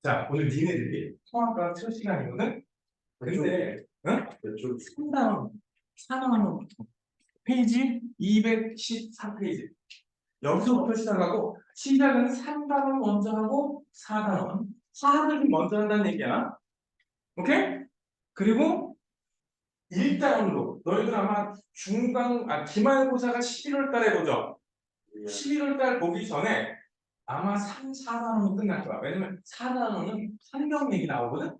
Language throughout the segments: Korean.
자, 오늘 니네들이 통합과 첫 시간이거든? 근데, 응? 3단원, 4단원, 페이지 214페이지. 여기서부터 시작하고, 시작은 3단원 먼저 하고, 4단원. 4단원이 먼저 한다는 얘기야. 오케이? 그리고 1단원으로, 너희들 아마 기말고사가 11월 달에 보죠? 11월 달 보기 전에 아마 3, 4단원은 끝날 거야. 왜냐면 4단원은 환경 얘기 나오거든?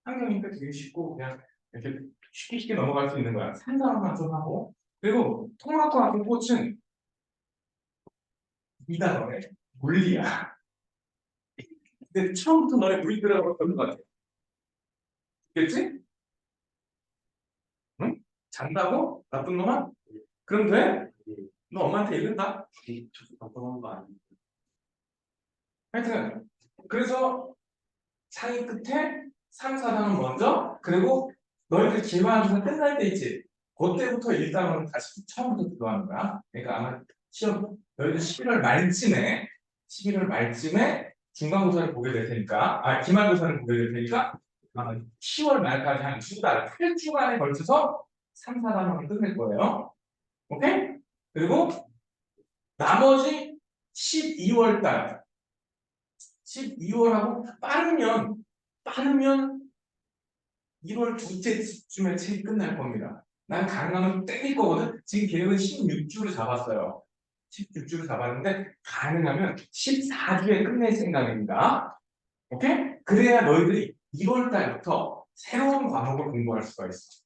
환경이니까 되게 쉽고 그냥 이렇게 쉽게 넘어갈 수 있는 거야. 3단원만 좀 하고. 그리고 통합과 공포층 2단원에 물리야. 근데 처음부터 너네 물리 들어가고 그런 것 같아. 그겠지? 응? 잔다고? 나쁜 놈아? 그럼 돼? 너 엄마한테 읽는다? 그런 거 아니야? 하여튼 그래서 상위 끝에 3, 4단원 먼저 그리고 너희들 기말고사 끝날 때 있지? 그때부터 1단원 다시 처음부터 들어가는 거야. 그러니까 아마 시험 너희들 11월 말쯤에 중간고사를 보게 될 테니까 기말고사를 보게 될 테니까 아마 10월 말까지 한 두 달, 8주간에 걸쳐서 3, 4단원을 끝낼 거예요. 오케이? 그리고 나머지 12월 달 12월하고 빠르면 1월 둘째 주쯤에 책이 끝날 겁니다. 난 가능하면 땡길 거거든. 지금 계획은 16주를 잡았어요. 16주를 잡았는데 가능하면 14주에 끝낼 생각입니다. 오케이? 그래야 너희들이 1월 달부터 새로운 과목을 공부할 수가 있어.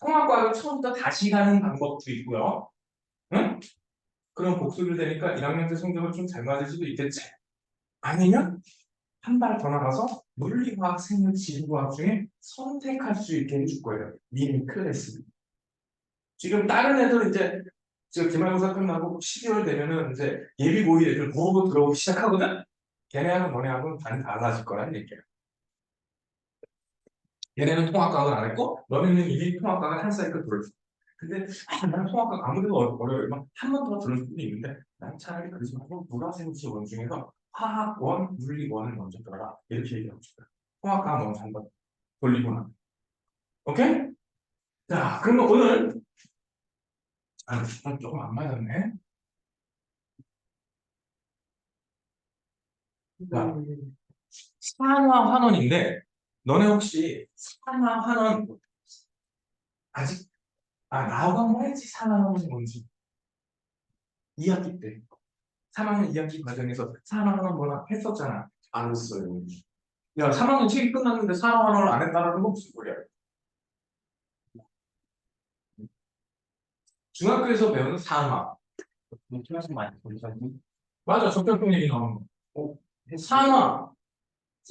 통합과학을 처음부터 다시 가는 방법도 있고요. 응? 그럼 복습을 되니까 1학년 때 성적을 좀 잘 맞을 수도 있겠지? 아니면 한 발 더 나가서 물리화학, 생물, 지구과학 중에 선택할 수 있게 해줄 거예요. 미니 클래스. 지금 다른 애들 이제 지금 기말고사 끝나고 12월 되면은 이제 예비 고일 애들 보고 들어오기 시작하거든. 걔네하고 너네하고는 많이 달라질 거라는 얘기야. 얘네는 통합과학을 안 했고 너네는 이미 통합과학을 한 사이클 들었어. 근데 난 통합과학 아무래도 어려워요. 한 번 더 들을 수도 있는데 난 차라리 그러지 말고 물화생지 원 중에서 화학 원, 물리 원을 먼저 들어라. 이렇게 얘기하고 싶어요. 통합과학 먼저 한번 돌리고 나. 오케이? 자, 그러면 오늘 조금 안 맞았네. 자, 산화환원인데 너네 혹시 산화환원 아직 나하고 한번 했지? 산화환원이 뭔지 2학기 때 3학년 2학기 과정에서 산화환원 뭐나 했었잖아. 안 했어요. 야, 3학년 책이 끝났는데 산화환원을 안 했다는 건 무슨 소리야? 중학교에서 배우는 산화. 클래스 많이 보셨니? 맞아, 적절성 얘기 나오는 거. 산화,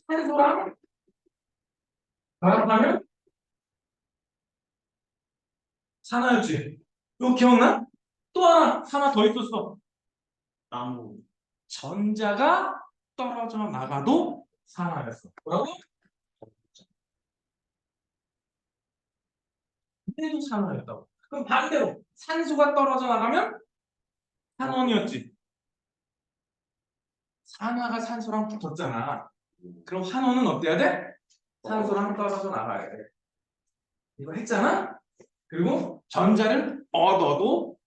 산소랑 결합하면 산화였지. 이거 기억나? 또 하나 더 있었어. 나무. 전자가 떨어져 나가도 산화였어. 뭐라고? 그때도 산화였다고. 그럼 반대로 산소가 떨어져 나가면 산원이었지. 산화가 산소랑 붙었잖아. 그럼 환원은 어때야 돼? 산소랑 떨어져 나가야 돼. 이거 했잖아? 그리고 전자를 얻어도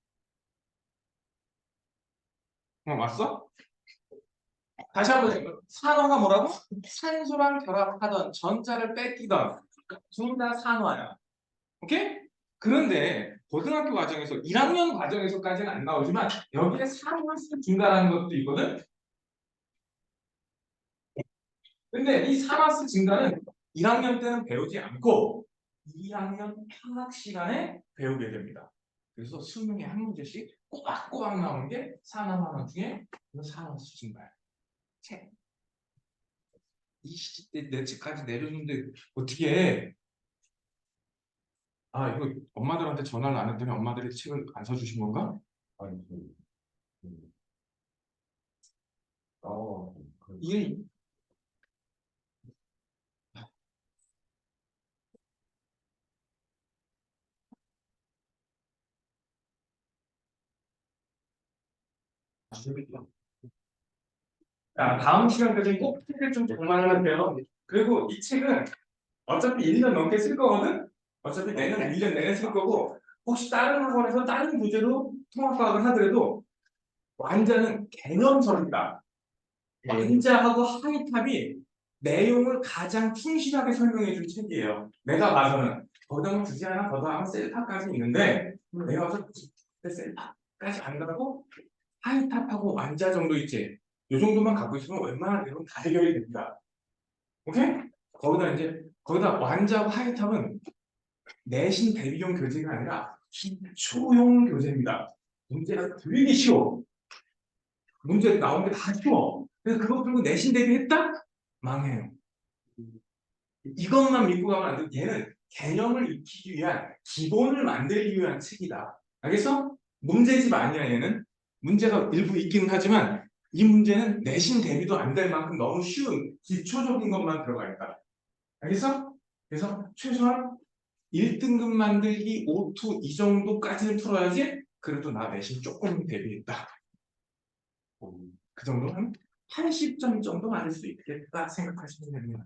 왔어? 다시 한번 해볼게요. 산화가 뭐라고? 산소랑 결합하던 전자를 뺏기던 둘 다 산화야. 오케이? 그런데 고등학교 과정에서 1학년 과정에서까지는 안 나오지만 여기에 산화수 증가라는 것도 있거든. 근데 이 산화수 증가는 1학년 때는 배우지 않고 2학년 방학 시간에 배우게 됩니다. 그래서 수능에 한 문제씩 꼬박꼬박 나오는 게 산화환원 중에 산화수 증가야. 책. 이 시기 때 내 책까지 내려줬는데 어떻게 해? 이거 엄마들한테 전화를 안 했더니 엄마들이 책을 안 사주신 건가? 아니, 이게 자, 다음 시간까지 꼭 책을 좀 장만하세요. 그리고 이 책은 어차피 1년 넘게 쓸 거거든? 어차피 내년 1년 내내 쓸 거고, 혹시 다른 학원에서 다른 부제로 통합과학을 하더라도, 완자는 개념설이다. 완자하고 하이탑이 내용을 가장 충실하게 설명해 준 책이에요. 내가 봐서는. 거기다 뭐 굳이 하나 더 하면 셀탑까지 있는데, 내가 봐서 셀탑까지 안 가고, 하이탑하고 완자 정도 있지. 이 정도만 갖고 있으면 웬만한 내용은 다 해결이 됩니다. 오케이? 거기다 완자하고 하이탑은 내신 대비용 교재가 아니라 기초용 교재입니다. 문제가 되게 쉬워. 문제 나온 게 다 쉬워. 그래서 그거 들고 내신 대비했다? 망해요. 이것만 믿고 가면 안 되고 얘는 개념을 익히기 위한 기본을 만들기 위한 책이다. 알겠어? 문제집 아니야 얘는. 문제가 일부 있기는 하지만 이 문제는 내신 대비도 안 될 만큼 너무 쉬운 기초적인 것만 들어가 있다. 알겠어? 그래서 최소한 1등급 만들기 5투 이 정도까지는 풀어야지 그래도 나 내신 조금 대비했다. 그 정도는 80점 정도 맞을 수 있겠다 생각하시면 됩니다.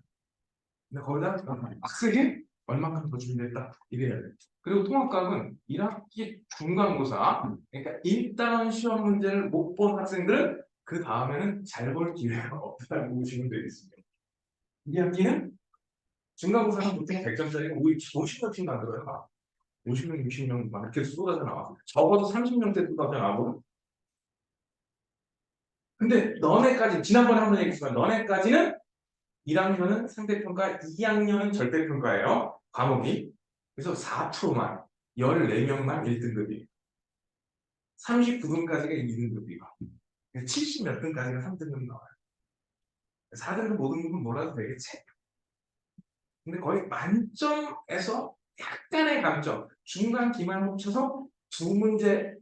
근데 거기다 빡세게 얼마큼 더 준비했다 이래야 돼. 그리고 통합과학은 1학기 중간고사, 그러니까 1단원 시험 문제를 못 본 학생들은 그 다음에는 잘 볼 기회가 없다고 보시면 되겠습니다. 2학기는 중간고사는 보통 100점짜리가 50명씩 만들어요. 50명, 60명 막 이렇게 쏟아져 나와. 적어도 30명대 쏟아져 나오고. 근데 너네까지 지난번에 한번 얘기했지만 너네까지는 1학년은 상대평가, 2학년은 절대평가예요. 과목이. 그래서 4%만 14명만 1등급이에요. 39등까지가 2등급이고 70 몇 등까지가 3등급 나와요. 4등급, 5등급은 몰라도 되겠지. 근데 거의 만점에서 약간의 감점, 중간 기말 합쳐서 두 문제,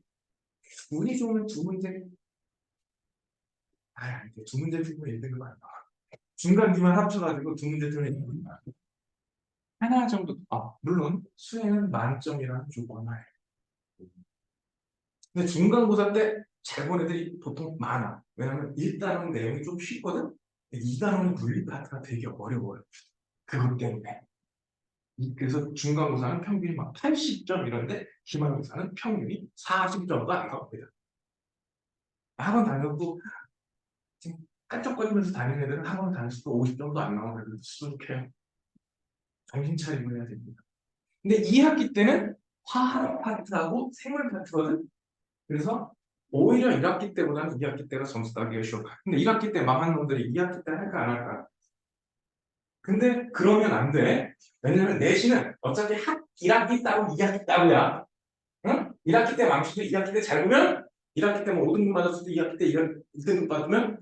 운이 좋으면 두 문제, 두 문제 틀면 1등급 안 나와. 중간 기말 합쳐가지고 두 문제 틀면 1등급 안 나와. 하나 정도, 물론 수행은 만점이라는 조건하에. 근데 중간고사 때 잘 본 애들이 보통 많아. 왜냐면 1단원 내용이 좀 쉽거든? 2단원 물리 파트가 되게 어려워요. 그것 때문에. 그래서 중간고사는 평균이 막 80점 이런데 기말고사는 평균이 40점도 안 나옵니다. 학원 다녀도 지금 깐족거리면서 다니는 애들은 학원 다녔을 때 50점도 안 나오고 그래도 수족해요. 정신 차리고 해야 됩니다. 근데 2학기 때는 화학 파트하고 생물 파트거든? 그래서 오히려 1학기 때보다는 2학기 때가 점수 따기가 쉬워. 근데 1학기 때 망한 놈들이 2학기 때 할까 안 할까? 근데 그러면 안 돼. 왜냐면 내신은 어차피 1학기 따로 2학기 따로야. 응? 1학기 때 망치도 2학기 때 잘 보면 1학기 때 뭐 5등급 맞았을 때 2학기 때 1등급 받으면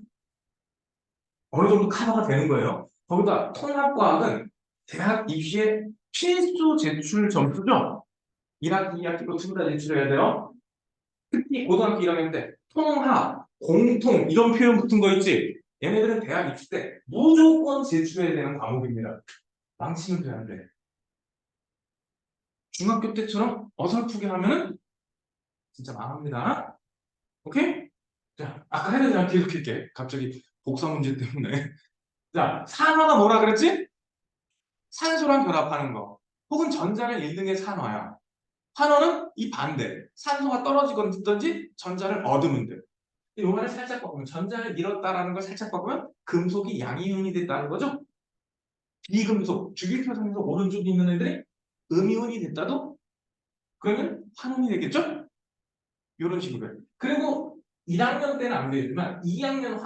어느 정도 커버가 되는 거예요. 거기다 통합과학은 대학 입시의 필수 제출 점수죠. 1학기, 2학기도 둘 다 제출해야 돼요. 특히 고등학교 1학년 때 통합, 공통 이런 표현 붙은 거 있지? 얘네들은 대학 입시 때 무조건 제출해야 되는 과목입니다. 망치면 돼야 돼. 중학교 때처럼 어설프게 하면은 진짜 망합니다. 오케이? 자, 아까 해야 되지 않게 기록할게. 갑자기 복사 문제 때문에. 자, 산화가 뭐라 그랬지? 산소랑 결합하는 거. 혹은 전자를 잃는 게 산화야. 환원은 이 반대. 산소가 떨어지든지 전자를 얻으면 돼. 요거를 살짝 바꾸면 전자를 잃었다라는 걸 살짝 바꾸면 금속이 양이온이 됐다는 거죠. 비금속, 주기표상에서 오른쪽에 있는 애들이 음이온이 됐다도 그러면 환원이 되겠죠? 이런 식으로. 그리고 1학년 때는 안 되지만 2학년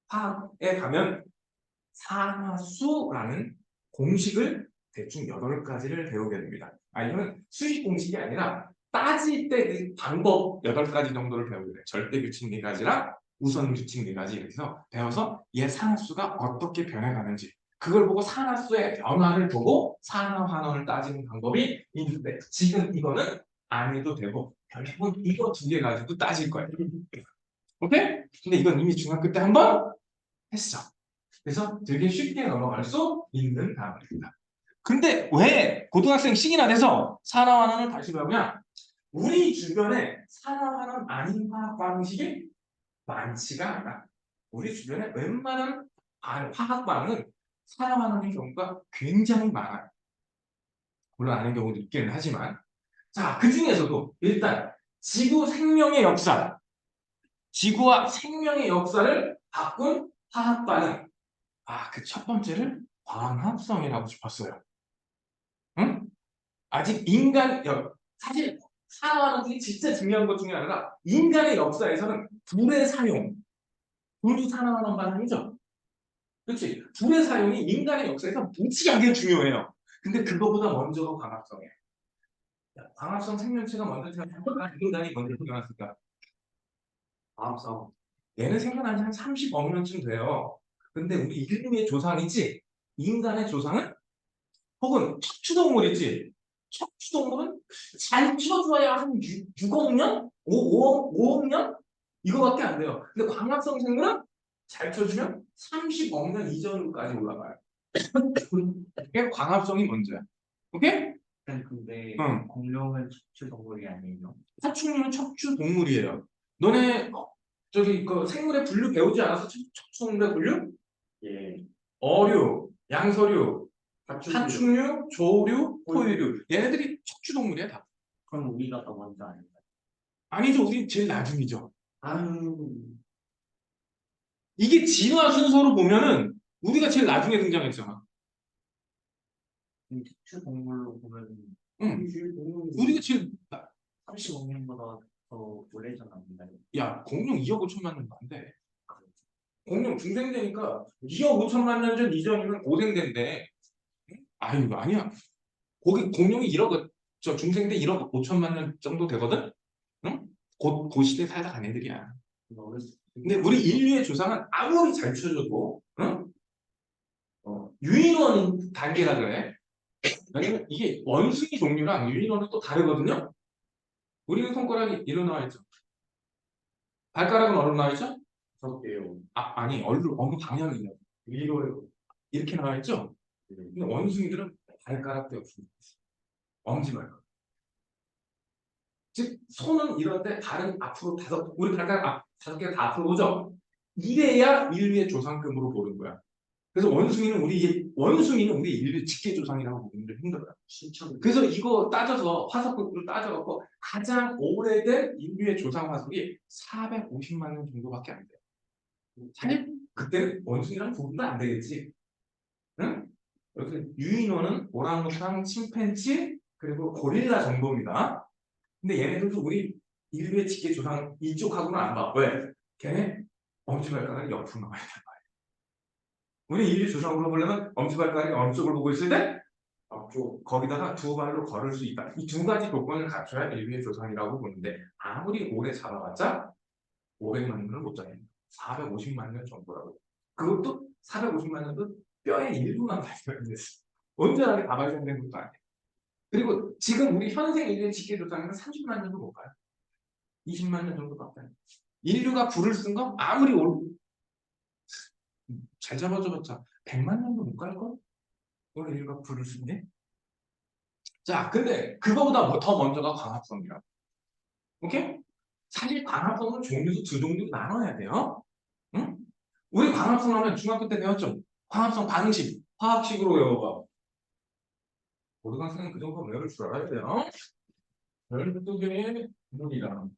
화학에 가면 산화수라는 공식을 대충 8가지를 배우게 됩니다. 이거는 수식 공식이 아니라 따질 때 그 방법 8가지 정도를 배우게 돼요. 절대규칙 4가지랑 우선규칙 4가지 이렇게 해서 배워서 얘 산화수가 어떻게 변해가는지 그걸 보고 산화수의 변화를 보고 산화환원을 따지는 방법이 있는데 지금 이거는 안 해도 되고 결국은 이거 2개 가지고 따질 거예요. 오케이? 근데 이건 이미 중학교 때 한번 했어. 그래서 되게 쉽게 넘어갈 수 있는 단어입니다. 근데 왜 고등학생 시기나 돼서 산화환원을 다시 배우냐? 우리 주변에 산화환원 아닌 화학 방식이 많지가 않아. 우리 주변에 웬만한 화학 반응은 사용하는 경우가 굉장히 많아요. 물론 아는 경우도 있기는 하지만. 자, 그 중에서도 일단 지구 생명의 역사, 지구와 생명의 역사를 바꾼 화학 반응. 그 첫 번째를 광합성이라고 싶었어요. 응? 아직 사실 산화하는 게 진짜 중요한 것 중에 하나가 인간의 역사에서는 불의 사용, 불도 산화하는 반응이죠. 그렇지? 불의 사용이 인간의 역사에서 무지하게 중요해요. 근데 그거보다 먼저가 광합성이에요. 광합성 생명체가 먼저 태어났을까? 인간이 먼저 태어났을까? 과학성. 얘는 생겨난 지 한 30억 년쯤 돼요. 근데 우리 인류의 조상이지, 인간의 조상은 혹은 척추동물이지. 척추동물은 잘 키워줘야 한 6억 년? 5억 년? 이거밖에 안 돼요. 근데 광합성 생물은 잘 키워주면 30억 년 이전으로까지 올라가요. 그게 광합성이 먼저야. 오케이? 근데 응. 공룡은 척추 동물이 아니에요. 파충류는 척추동물이에요. 너네 저기 그 생물의 분류 배우지 않았어? 척추동물의 분류? 예. 어류, 양서류, 파충류. 파충류, 조류, 포유류. 얘네들이 척추동물이야 다. 그럼 우리가 더 먼저 아닌가? 아니죠. 우리 제일 나중이죠. 아유. 이게 진화 순서로 보면은 우리가 제일 나중에 등장했잖아. 척추 동물로 보면 응. 우리가 제일 35년보다 더 오래 전합니다. 야, 공룡 2억 5천만 년 안 돼. 공룡 중생대니까 2억 5천만 년 전 이전이면 고생대인데. 아유, 아니야. 거기 공룡이 1억 저 중생대 1억 5천만 년 정도 되거든. 응? 그 시대 살다 간 애들이야. 근데 우리 인류의 조상은 아무리 잘 쳐줘도 응? 유인원 단계라 그래. 왜냐면 이게 원숭이 종류랑 유인원은 또 다르거든요. 우리는 손가락이 이로 나와 있죠. 발가락은 어디로 나와 있죠? 그렇게요. 아니 어느 방향이냐. 위로요. 이렇게 나와 있죠. 근데 원숭이들은 발가락도 없습니다. 엄지발가락. 즉 손은 이런데 발은 앞으로 우리 발가락 5개가 다 앞으로 오죠. 이래야 인류의 조상급으로 보는 거야. 그래서 원숭이는 우리 인류 직계 조상이라고 보기는 좀 힘들어요. 그래서 이거 따져서 화석급으로 따져갖고 가장 오래된 인류의 조상 화석이 450만 년 정도밖에 안 돼요. 사실 그때는 원숭이랑 구분도 안 되겠지. 응? 이렇게 유인원은 오랑우탄, 침팬지 그리고 고릴라 정도입니다. 근데 얘네들도 우리 인류의 직계 조상 이쪽하고는 안 봐. 왜? 걔네 엄지발가락이 옆으로 나와야 돼. 우리 인류 조상으로 보려면 엄지발가락이 어느 쪽을 보고 있을 때 거기다가 두 발로 걸을 수 있다. 이 두 가지 조건을 갖춰야 인류의 조상이라고 보는데 아무리 오래 잡아봤자 500만 년을 못 잡습니다. 450만 년 정도라고. 그것도 450만 년도 뼈의 일부만 발견됐어. 온전하게 다 발견된 것도 아니에요. 그리고 지금 우리 현생 인류의 직계 조상은 30만 년도 못 가요. 20만 년 정도밖에 안 돼요. 인류가 불을 쓴 거 아무리 잘 잡아줘봤자 100만 년도 못 갈걸? 오늘 인류가 불을 쓴 게? 자, 근데 그거보다 더 먼저가 광합성이라고. 오케이? 사실 광합성은 종류도 두 종류로 나눠야 돼요. 응? 우리 광합성 하면 중학교 때 배웠죠? 광합성 반응식, 화학식으로 외워봐. 고등학생은 그 정도 외울 줄 알아야 돼요. 12개의 물이랑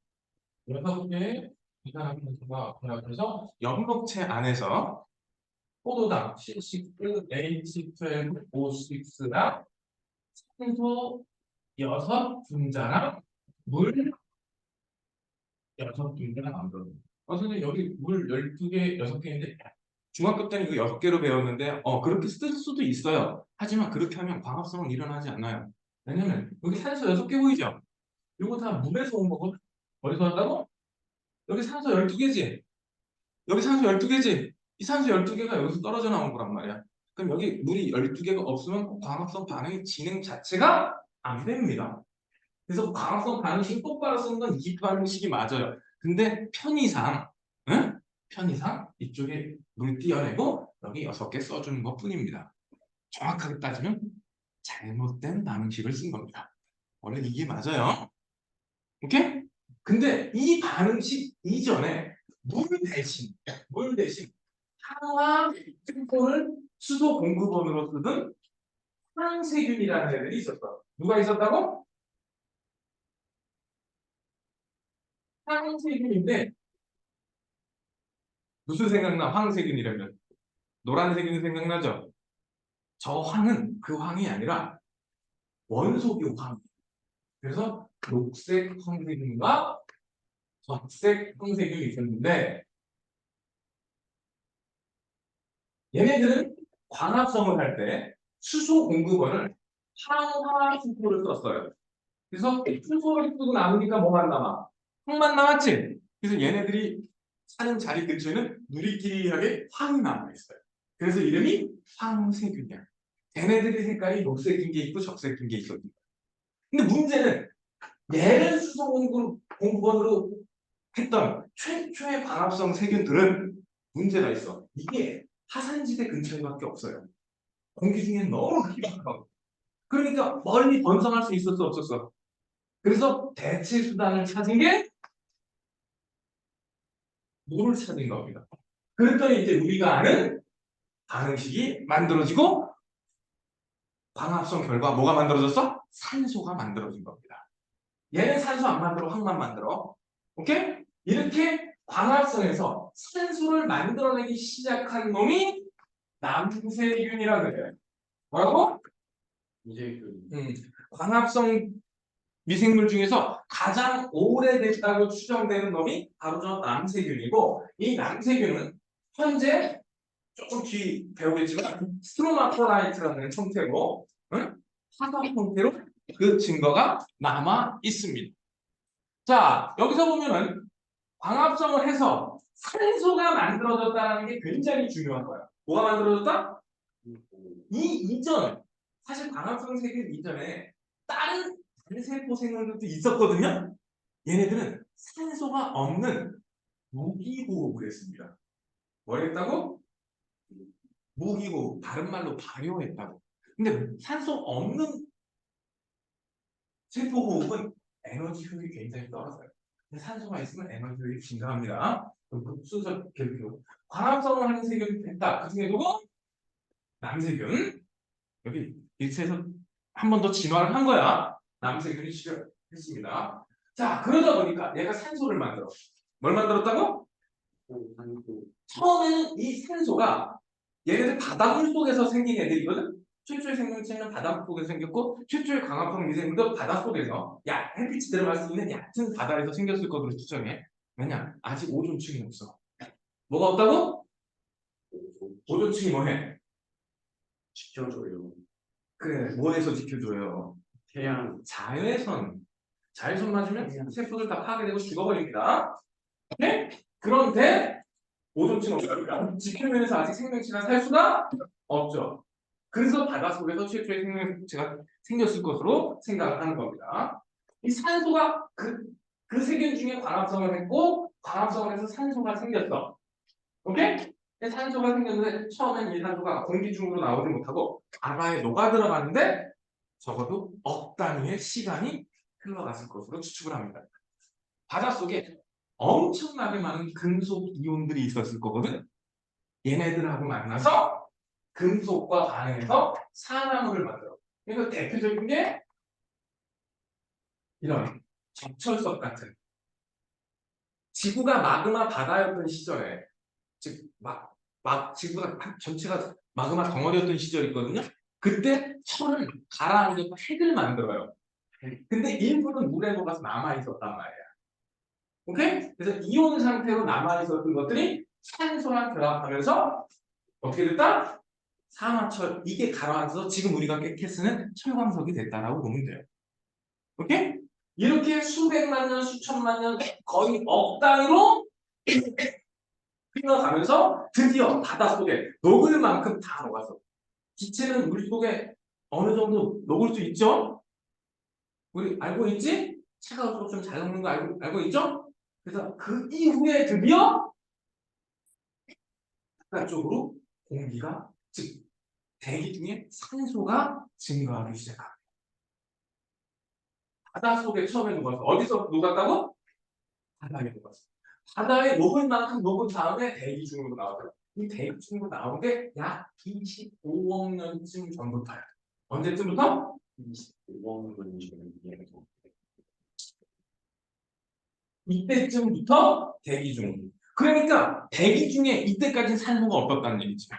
6개의 이산화탄소가 결합해서 연목체 안에서 포도당 C6, H12, O6랑 산소 6분자랑 물 6분자가 만들어요. 선생님 여기 물 12개, 6개인데 중학교 때는 이거 6개로 배웠는데 그렇게 쓸 수도 있어요. 하지만 그렇게 하면 광합성은 일어나지 않아요. 왜냐면 여기 산소 6개 보이죠? 이거 다 물에서 온 거거든. 어디서 왔다고? 여기 산소 12개지? 여기 산소 12개지? 이 산소 12개가 여기서 떨어져 나온 거란 말이야. 그럼 여기 물이 12개가 없으면 광합성 반응의 진행 자체가 안 됩니다. 그래서 광합성 반응식 똑바로 쓰는 건 이 반응식이 맞아요. 근데 편의상, 응? 편의상 이쪽에 물 띄어내고 여기 6개 써주는 것 뿐입니다. 정확하게 따지면 잘못된 반응식을 쓴 겁니다. 원래 이게 맞아요. 오케이? 근데 이 반응식 이전에 물 대신 항화 수소를 수소 공급원으로 쓰던 황세균이라는 애들이 있었어. 누가 있었다고? 황세균인데 무슨 생각나? 황세균이라면 노란 세균이 생각나죠? 저 황은 그 황이 아니라 원소교 황. 그래서 녹색 황세균과 적색 황세균이 있었는데 얘네들은 광합성을 할 때 수소 공급원을 항화수소를 썼어요. 그래서 수소를 쓰고 남으니까 뭐만 남아? 황만 남았지? 그래서 얘네들이 사는 자리 근처에는 누리끼리하게 황이 남아있어요. 그래서 이름이 황세균이야. 걔네들이 색깔이 녹색인 게 있고 적색인 게 있거든요. 근데 문제는 얘를 수소 공급원으로 했던 최초의 광합성 세균들은 문제가 있어. 이게 화산지대 근처에밖에 없어요. 공기 중에 너무 희박하고. 그러니까 멀리 번성할 수 있었어 없었어. 그래서 대체 수단을 찾은 게 물을 찾은 겁니다. 그랬더니 이제 우리가 아는 반응식이 만들어지고 광합성 결과 뭐가 만들어졌어? 산소가 만들어진 겁니다. 얘는 산소 안 만들어 황만 만들어. 오케이? 이렇게 광합성에서 산소를 만들어내기 시작한 놈이 남세균이라 그래요. 뭐라고? 이제 그 광합성 미생물 중에서 가장 오래됐다고 추정되는 놈이 바로 저 남세균이고 이 남세균은 현재 조금 뒤 배우겠지만 스트로마토라이트라는 형태로 화석 형태로 그 증거가 남아 있습니다. 자 여기서 보면은 광합성을 해서 산소가 만들어졌다는 게 굉장히 중요한 거야. 뭐가 만들어졌다? 이 이전 사실 광합성 세균 이전에 다른 단세포 생물들도 있었거든요. 얘네들은 산소가 없는 무기호흡을 했습니다. 뭘 했다고? 무기호흡, 다른 말로 발효했다고. 근데 산소 없는 세포호흡은 에너지 효율이 굉장히 떨어져요. 근데 산소가 있으면 에너지 효율이 증가합니다. 순서 결국 광합성을 하는 세균이 됐다. 그 중에 누구? 남세균. 여기 일체에서 한 번 더 진화를 한 거야. 남세균이 시작했습니다. 자, 그러다 보니까 얘가 산소를 만들어. 뭘 만들었다고? 산소 처음에는 이 산소가 얘네들 바닷물 속에서 생긴 애들이거든? 최초의 생명체는 바닷속에서 생겼고 최초의 광합성 미생물도 바닷속에서 햇빛이 들어갈 수 있는 얕은 바다에서 생겼을 것으로 추정해. 왜냐? 아직 오존층이 없어. 뭐가 없다고? 오존층이 뭐해? 지켜줘요. 그래, 뭐에서 지켜줘요? 태양 자외선. 자외선 맞으면 세포들 다 파괴되고 죽어버립니다. 네? 그런데 오존층 없으니까 지표면에서 아직 생명체가 살 수가 없죠. 그래서 바닷속에서 최초의 생명체가 생겼을 것으로 생각을 하는 겁니다. 이 산소가 그 세균 중에 광합성을 했고 광합성을 해서 산소가 생겼어. 오케이? 산소가 생겼는데 처음엔 이 산소가 공기 중으로 나오지 못하고 바다에 녹아 들어갔는데 적어도 억 단위의 시간이 흘러갔을 것으로 추측을 합니다. 바닷속에 엄청나게 많은 금속 이온들이 있었을 거거든. 얘네들하고 만나서 금속과 반응해서 산화물을 만들어. 그러니까 대표적인 게 이런 적철석 같은 지구가 마그마 바다였던 시절에 막 지구가 전체가 마그마 덩어리였던 시절이 있거든요. 그때 철을 가라앉아서 핵을 만들어요. 근데 일부는 물에 녹아서 남아있었단 말이야. 오케이? 그래서 이온 상태로 남아있었던 것들이 산소랑 결합하면서 어떻게 됐다? 산화철. 이게 가라앉아서 지금 우리가 깨끗이 쓰는 철광석이 됐다라고 보면 돼요. 오케이? 이렇게 수백만 년, 수천만 년, 거의 억 단위로 흘러가면서 드디어 바닷속에 녹을 만큼 다 녹았어. 기체는 물속에 어느 정도 녹을 수 있죠? 우리 알고 있지? 차가울수록 좀 잘 녹는 거 알고 있죠? 그래서 그 이후에 드디어 바깥쪽으로 공기가, 즉 대기 중에 산소가 증가하기 시작합니다. 바닷속에 처음에 녹았어. 어디서 녹았다고? 바닥에 녹았어. 바다에 녹을 만큼 녹은 다음에 대기 중으로 나와요. 이 대기 중으로 나온 게 약 25억 년쯤 전부터요. 언제쯤부터? 25억 원이면 이때쯤부터 대기 중. 그러니까 대기 중에 이때까지는 산소가 없었다는 얘기죠.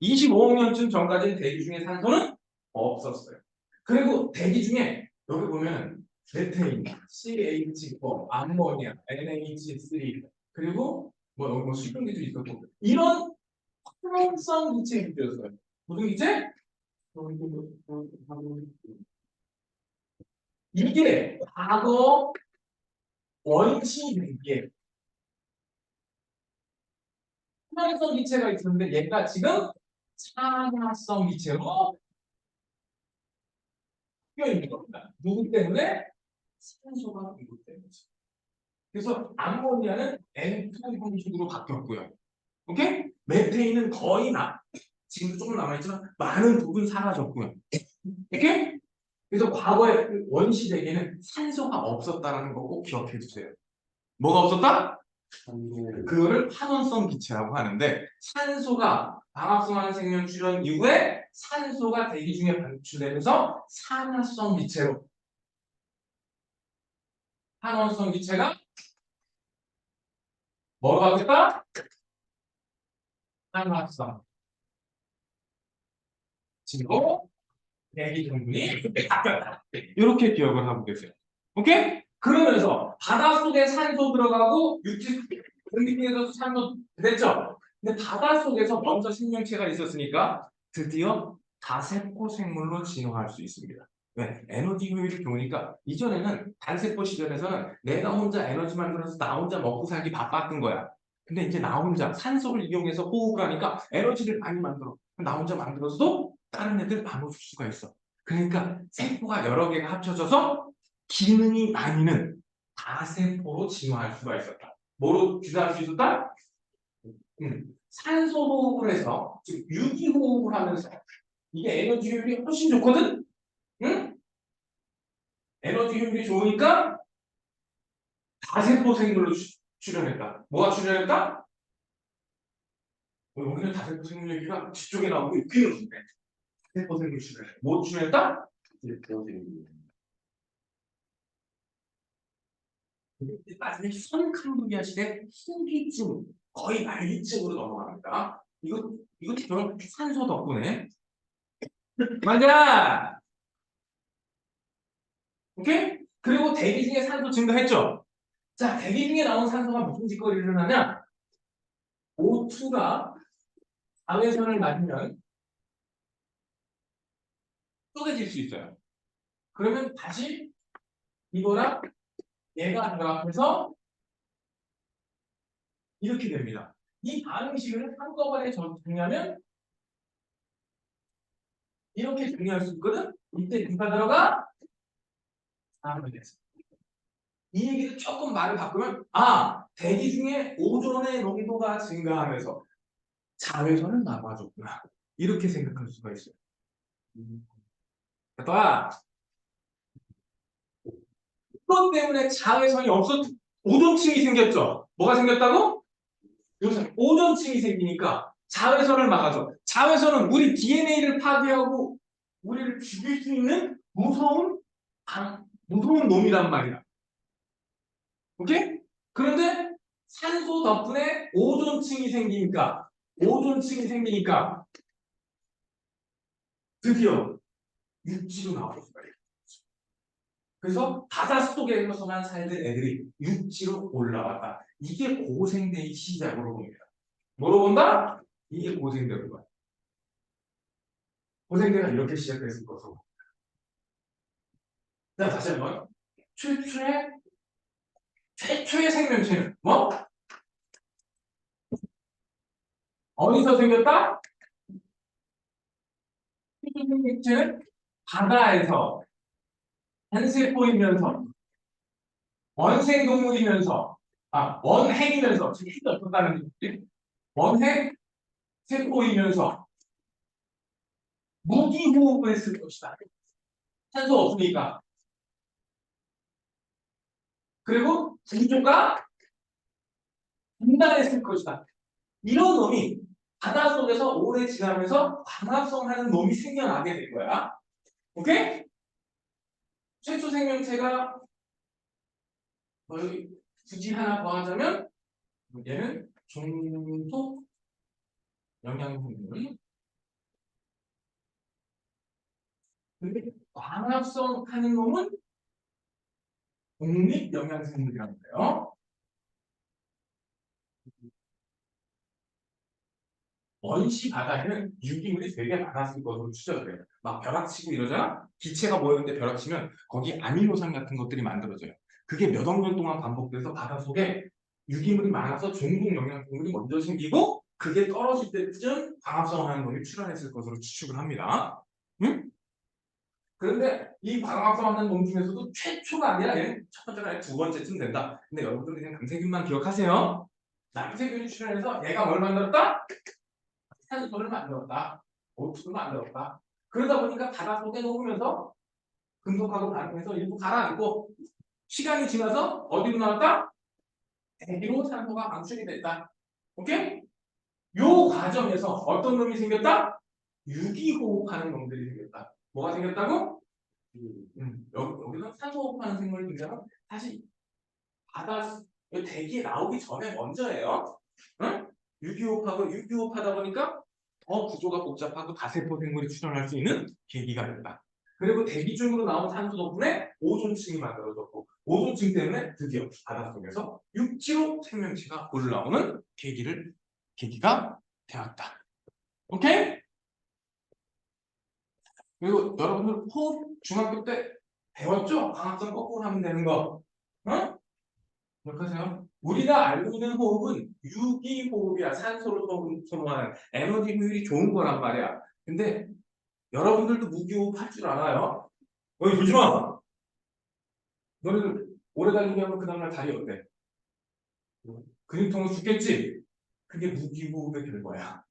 25억 년쯤 전까지는 대기 중에 산소는 없었어요. 그리고 대기 중에 여기 보면 메테인, CH4, 암모니아, NH3 그리고 뭐 여기 뭐 수증기도 있었고 이런 활성성 기체가 있었어요. 무슨 기체? 이게 과거 원시 대기에 활성성 기체가 있었는데 얘가 지금 산화성 기체로 바뀌어 있는 겁니다. 누구 때문에? 산소가 부족 때문이죠. 그래서 암모니아는 N2 형식으로 바뀌었고요. 오케이? 메테인은 거의 지금도 조금 남아있지만 많은 부분 사라졌고요. 오케이? 그래서 과거에 그 원시대기에는 산소가 없었다는 거 꼭 기억해 주세요. 뭐가 없었다? 산소 그거를 환원성 기체라고 하는데 산소가 방합성하는 생명 출현 이후에 산소가 대기 중에 방출되면서 산화성 기체로 환원성 기체가 뭐로 바뀌었다? 산화성 지로 대기 성분이 바뀌었다. 이렇게 기억을 하고 계세요. 오케이? 그러면서 바닷속에 산소 들어가고 육지 공기중에서도 산소 됐죠? 근데 바닷속에서 먼저 생명체가 있었으니까 드디어 다세포 생물로 진화할 수 있습니다. 왜? 에너지 효율이 좋으니까 이전에는 단세포 시절에서는 내가 혼자 에너지 만들어서 나 혼자 먹고 살기 바빴던 거야. 근데 이제 나 혼자 산소를 이용해서 호흡을 하니까 에너지를 많이 만들어. 나 혼자 만들어서도 다른 애들 나눠줄 수가 있어. 그러니까 세포가 여러 개가 합쳐져서 기능이 나뉘는 다세포로 진화할 수가 있었다. 뭐로 진화할 수 있었다? 산소 호흡을 해서 즉 유기 호흡을 하면서 이게 에너지 효율이 훨씬 좋거든? 응? 에너지 효율이 좋으니까 다세포 생물로 출현했다. 뭐가 출현했다? 여기는 다세포 생물 얘기가 뒤쪽에 나오고 여기는 없네. 다세포 생물 출현했다. 뭐 출현했다? 나중에 선칸도기아 시대 후기쯤 거의 말기쯤으로 넘어갑니다. 이거 결국 산소 덕분에 맞아. 오케이? 그리고 대기 중에 산소 증가했죠. 자, 대기 중에 나온 산소가 무슨 짓거리를 하냐? O2가 자외선을 맞으면 쪼개질 수 있어요. 그러면 다시 이거랑 얘가 결합해서 이렇게 됩니다. 이 반응식을 한꺼번에 정리하면 이렇게 정리할 수 있거든? 이때 누가 들어가? 다음에 됐어. 이 얘기를 조금 말을 바꾸면 대기 중에 오존의 농도가 증가하면서 자외선을 막아줬구나. 이렇게 생각할 수가 있어요. 봐. 그것 때문에 자외선이 오존층이 생겼죠. 뭐가 생겼다고? 요새 오존층이 생기니까 자외선을 막아줘. 자외선은 우리 DNA를 파괴하고 우리를 죽일 수 있는 무서운 놈이란 말이야. 오케이? 그런데 산소 덕분에 오존층이 생기니까 드디어 육지로 나올 수가 있어요. 그래서 바닷속에서만 살던 애들이 육지로 올라왔다. 이게 고생대의 시작으로 봅니다. 뭐로 본다? 이게 고생대로 봐. 고생대가 이렇게 시작했을 것으로. 자, 다시 한번. 최초의 생명체는 뭐? 어디서 생겼다? 최초의 생명체는 바다에서 단세포이면서 원생동물이면서 원핵이면서 지금 힘이 없었다는 거지. 원핵 세포이면서 무기호흡을 했을 것이다. 산소 없으니까. 그리고 구조가 단단했을 것이다. 이런 놈이 바닷속에서 오래 지나면서 광합성하는 놈이 생겨나게 될 거야. 오케이? 최초 생명체가 거의 굳이 하나 더 하자면 얘는 종속 영양분들. 근데 광합성하는 놈은 독립 영양생물이라는 거예요. 원시 바다에는 유기물이 되게 많았을 것으로 추정돼요. 막 벼락치고 이러잖아? 기체가 모였는데 벼락치면 거기 아미노산 같은 것들이 만들어져요. 그게 몇 억 년 동안 반복돼서 바닷속에 유기물이 많아서 종속 영양분들이 먼저 생기고 그게 떨어질 때쯤 광합성하는 놈이 출현했을 것으로 추측을 합니다. 응? 그런데 이 광합성하는 놈 중에서도 최초가 아니라 얘는 첫 번째가 아니라 두 번째쯤 된다. 근데 여러분들 그냥 남세균만 기억하세요. 남세균이 출현해서 얘가 뭘 만들었다? 산소를 만들었다. O2를 만들었다. 그러다 보니까 바닷속에 녹으면서 금속하고 반응해서 일부 가라앉고 시간이 지나서 어디로 나왔다? 대기로 산소가 방출이 됐다. 오케이? 요 과정에서 어떤 놈이 생겼다? 유기호흡하는 놈들이 생겼다. 뭐가 생겼다고? 여기서 산소호흡하는 생물이 등장하면 사실 바다 대기에 나오기 전에 먼저예요. 응? 유기호흡하다 보니까 더 구조가 복잡하고 다세포 생물이 출현할 수 있는 계기가 된다. 그리고 대기 중으로 나온 산소 덕분에 오존층이 만들어졌고 오존층 때문에 드디어 바닷속에서 육지로 생명체가 올라오는 계기가 되었다. 오케이? 그리고 여러분들 호흡 중학교 때 배웠죠? 광합성 거꾸로 하면 되는 거. 어? 기억하세요? 우리가 알고 있는 호흡은 유기호흡이야. 산소를 소모하는 에너지 효율이 좋은 거란 말이야. 근데 여러분들도 무기호흡 할 줄 알아요? 어이 보지 마! 너희들 오래 달리기 하면 그 다음날 다리 어때? 근육통은 죽겠지? 그게 무기호흡의 결과야.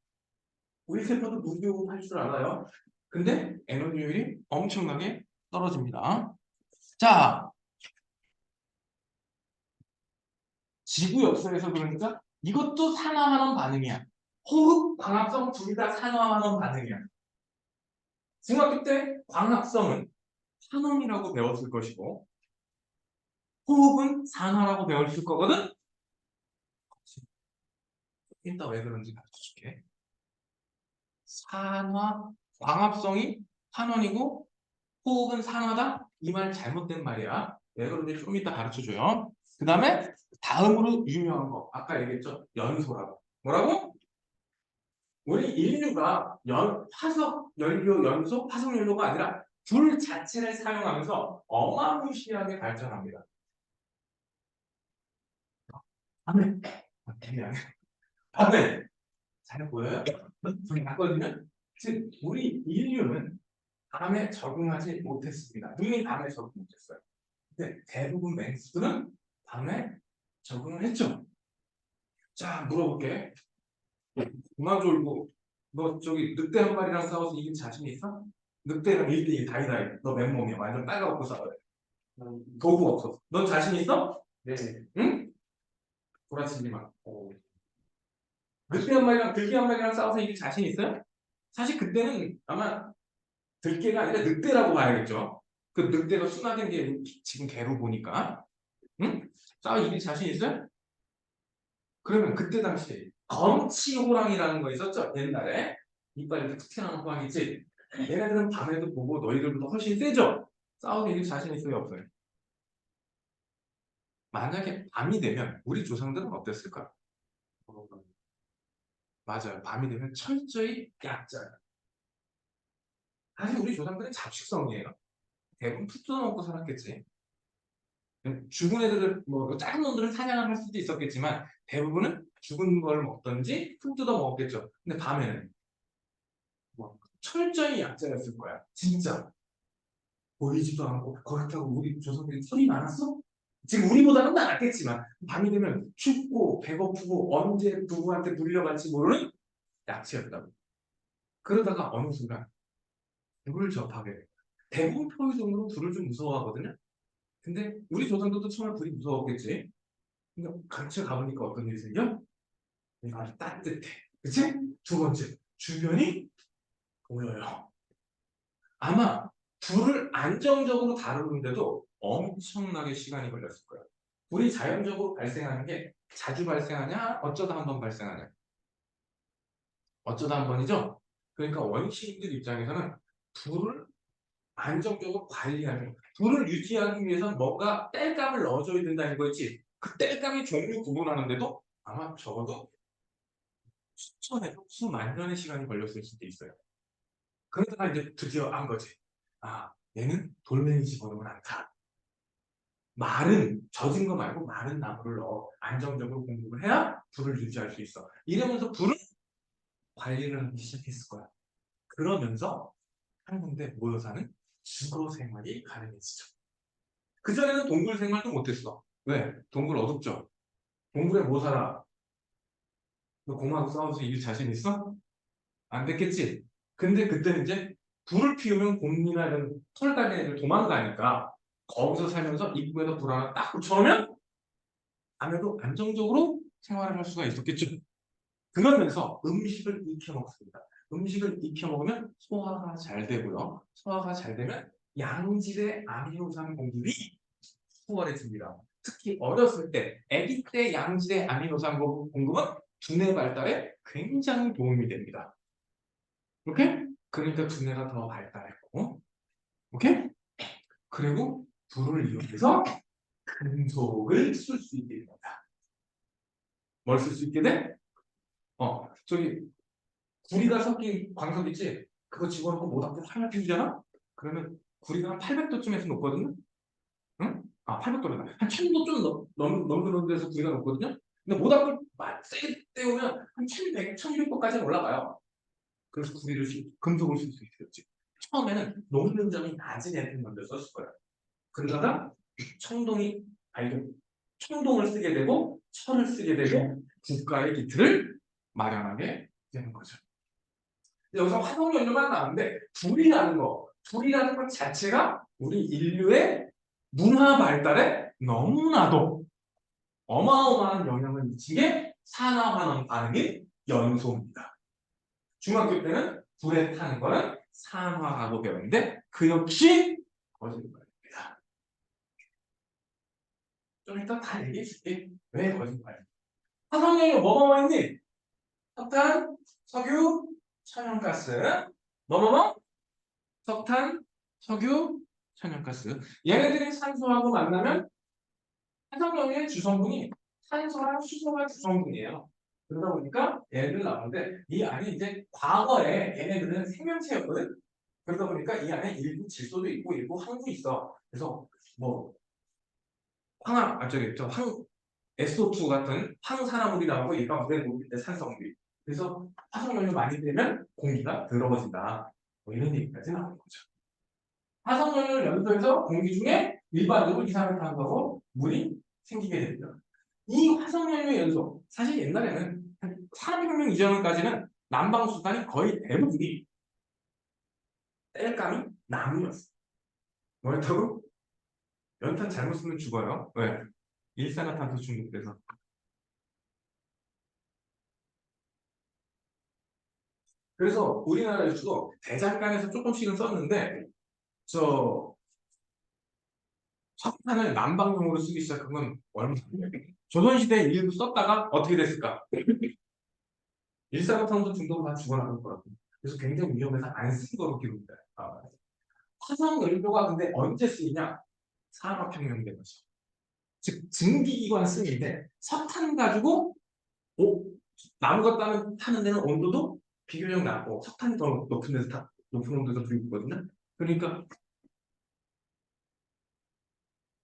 우리 세포도 무기호흡 할 줄 알아요? 근데 에너지 효율이 엄청나게 떨어집니다. 자, 지구 역사에서 그러니까 이것도 산화환원 반응이야. 호흡, 광합성 둘 다 산화환원 반응이야. 중학교 때 광합성은 환원이라고 배웠을 것이고 호흡은 산화라고 배웠을 거거든? 이따 왜 그런지 가르쳐줄게. 광합성이 환원이고 호흡은 산화다? 이 말 잘못된 말이야. 왜 그런지 좀 이따 가르쳐줘요. 그 다음에 다음으로 유명한 거 아까 얘기했죠? 연소라고. 뭐라고? 우리 인류가 화석 연료, 연소, 화석 연료가 아니라 불 자체를 사용하면서 어마무시하게 발전합니다. 밤에, 미안해. 밤에 잘 보여요? 불이 났거든요. 즉 우리 인류는 밤에 적응하지 못했습니다. 눈이 밤에 적응 못했어요. 근데 대부분 맹수들은 밤에 적응을 했죠. 자, 물어볼게. 그만 졸고 너 저기 늑대 한 마리랑 싸워서 이긴 자신 있어? 늑대랑 1대1 다이다이. 너 맨몸이야. 완전 빨가벗고 싸워요. 도구 없어. 넌 자신 있어? 네. 응? 구라치지 마. 늑대 한 마리랑 들개 한 마리랑 싸워서 이길 자신 있어요? 사실 그때는 아마 들개가 아니라 늑대라고 봐야겠죠. 그 늑대가 순화된 게 지금 개로 보니까. 응? 싸워 이길 자신 있어요? 그러면 그때 당시에 검치 호랑이라는 거 있었죠? 옛날에 이빨 이렇게 툭 튀어나온 호랑이 있지? 얘네들은 밤에도 보고 너희들보다 훨씬 세죠? 싸워서 이길 자신 있어요? 없어요? 만약에 밤이 되면 우리 조상들은 어땠을까? 맞아요. 밤이 되면 철저히 약자예요. 사실 우리 조상들은 잡식성이에요. 대부분 푹 뜯어먹고 살았겠지. 죽은 애들은 뭐 작은 놈들은 사냥을 할 수도 있었겠지만 대부분은 죽은 걸 먹던지 푹 뜯어 먹었겠죠. 근데 밤에는 뭐 철저히 약자였을 거야. 진짜 보이지도 않고 그렇다고 우리 조상들이 털이 많았어? 지금 우리보다는 많았겠지만 밤이 되면 춥고 배고프고 언제 누구한테 물려갈지 모르는 약체였다고. 그러다가 어느 순간 불을 접하게 돼. 대부분 표의적으로 불을 좀 무서워하거든요. 근데 우리 조상들도 처음에 불이 무서웠겠지. 근데 근처 가보니까 어떤 일이 생겨? 아주 따뜻해. 그치? 두 번째, 주변이 보여요. 아마 불을 안정적으로 다루는데도 엄청나게 시간이 걸렸을 거예요. 불이 자연적으로 발생하는 게 자주 발생하냐? 어쩌다 한 번 발생하냐? 어쩌다 한 번이죠? 그러니까 원시인들 입장에서는 불을 안정적으로 관리하는, 불을 유지하기 위해서는 뭔가 땔감을 넣어줘야 된다는 거지. 그 땔감의 종류 구분하는데도 아마 적어도 수천에서 수만 년의 시간이 걸렸을 수도 있어요. 그러다가 이제 드디어 안 거지. 아, 얘는 돌멩이 집어넣으면 않다. 마른, 젖은 거 말고 마른 나무를 넣어 안정적으로 공급을 해야 불을 유지할 수 있어. 이러면서 불을 관리를 하기 시작했을 거야. 그러면서 한 군데 모여 사는 주거 생활이 가능해지죠. 그전에는 동굴 생활도 못했어. 왜? 동굴 어둡죠? 동굴에 뭐 살아? 너 공하고 싸워서 이길 자신 있어? 안 됐겠지? 근데 그때는 이제 불을 피우면 곰이나 이런 털 달린 애들 도망가니까 거기서 살면서 입구에다 불 하나 딱 붙여놓으면 아무래도 안정적으로 생활을 할 수가 있었겠죠. 그러면서 음식을 익혀 먹습니다. 음식을 익혀 먹으면 소화가 잘 되고요. 소화가 잘 되면 양질의 아미노산 공급이 수월해집니다. 특히 어렸을 때, 아기 때 양질의 아미노산 공급은 두뇌 발달에 굉장히 도움이 됩니다. 오케이? 그러니까 두뇌가 더 발달했고, 오케이? 그리고 불을 이용해서 금속을 쓸 수 있게 됩니다. 뭘 쓸 수 있게 돼? 저기 구리가 섞인 광석 있지? 그거 집어넣고 모닥불 하나 피우잖아? 그러면 구리가 한 800도쯤에서 녹거든요? 응? 아, 800도래다. 한 1000도 좀 넘는 데서 구리가 녹거든요? 근데 모닥불 세게 때우면 한 1100, 1200도까지 올라가요. 그래서 구리를 금속을 쓸 수 있었지. 처음에는 녹는 점이 낮은 애들 먼저 썼을 거예요. 그러다가 청동이 발견, 청동을 쓰게 되고 철을 쓰게 되고 국가의 기틀을 마련하게 되는 거죠. 여기서 화석연료만 나오는데 불이라는 것 자체가 우리 인류의 문화 발달에 너무나도 어마어마한 영향을 미치게 산화환원 반응인 연소입니다. 중학교 때는 불에 타는 거는 산화라고 배웠는데 그 역시 거짓말입니다. 좀 이따 다 얘기해 줄게. 왜 거짓말이야? 화석연료 뭐가 있니? 석탄, 석유, 천연가스, 뭐뭐뭐? 석탄, 석유, 천연가스. 얘네들이 산소하고 만나면 화석연료의 주성분이 산소랑 수소가 주성분이에요. 그러다 보니까 얘네들 나오는데 이 안에 이제 과거에 얘네들은 생명체였거든. 그러다 보니까 이 안에 일부 질소도 있고 일부 황도 있어. 그래서 뭐 황화, 저기 저황 SO2 같은 황산화물이 나오고 얘가 물에 녹일 때 산성비. 그래서 화석연료 많이 되면 공기가 더러워진다. 뭐 이런 얘기까지 나오는 거죠. 화석연료를 연소해서 공기 중에 일반적으로 이산화탄소로 물이 생기게 됩니다. 이 화석연료 연소, 사실 옛날에는 한 산업혁명 이전까지는 난방수단이 거의 대부분이 땔감이 나무였어. 뭐였다고? 연탄 잘못 쓰면 죽어요. 왜? 일산화탄소 중독돼서. 그래서 우리나라에서도 대장간에서 조금씩은 썼는데 저 석탄을 난방용으로 쓰기 시작한 건 얼마 전에 조선시대에 일부 썼다가 어떻게 됐을까? 일산화탄소 중독으로 다 죽어나갈 거라고. 그래서 굉장히 위험해서 안 쓴 거로 기록돼요. 화석연료가 근데 언제 쓰이냐? 산업혁명 되면서. 즉 증기기관 쓰는데 석탄 가지고 나무가 타는 데는 온도도 비교적 낮고 석탄이 더 높은 데서 높은 온도에서 불거든요. 그러니까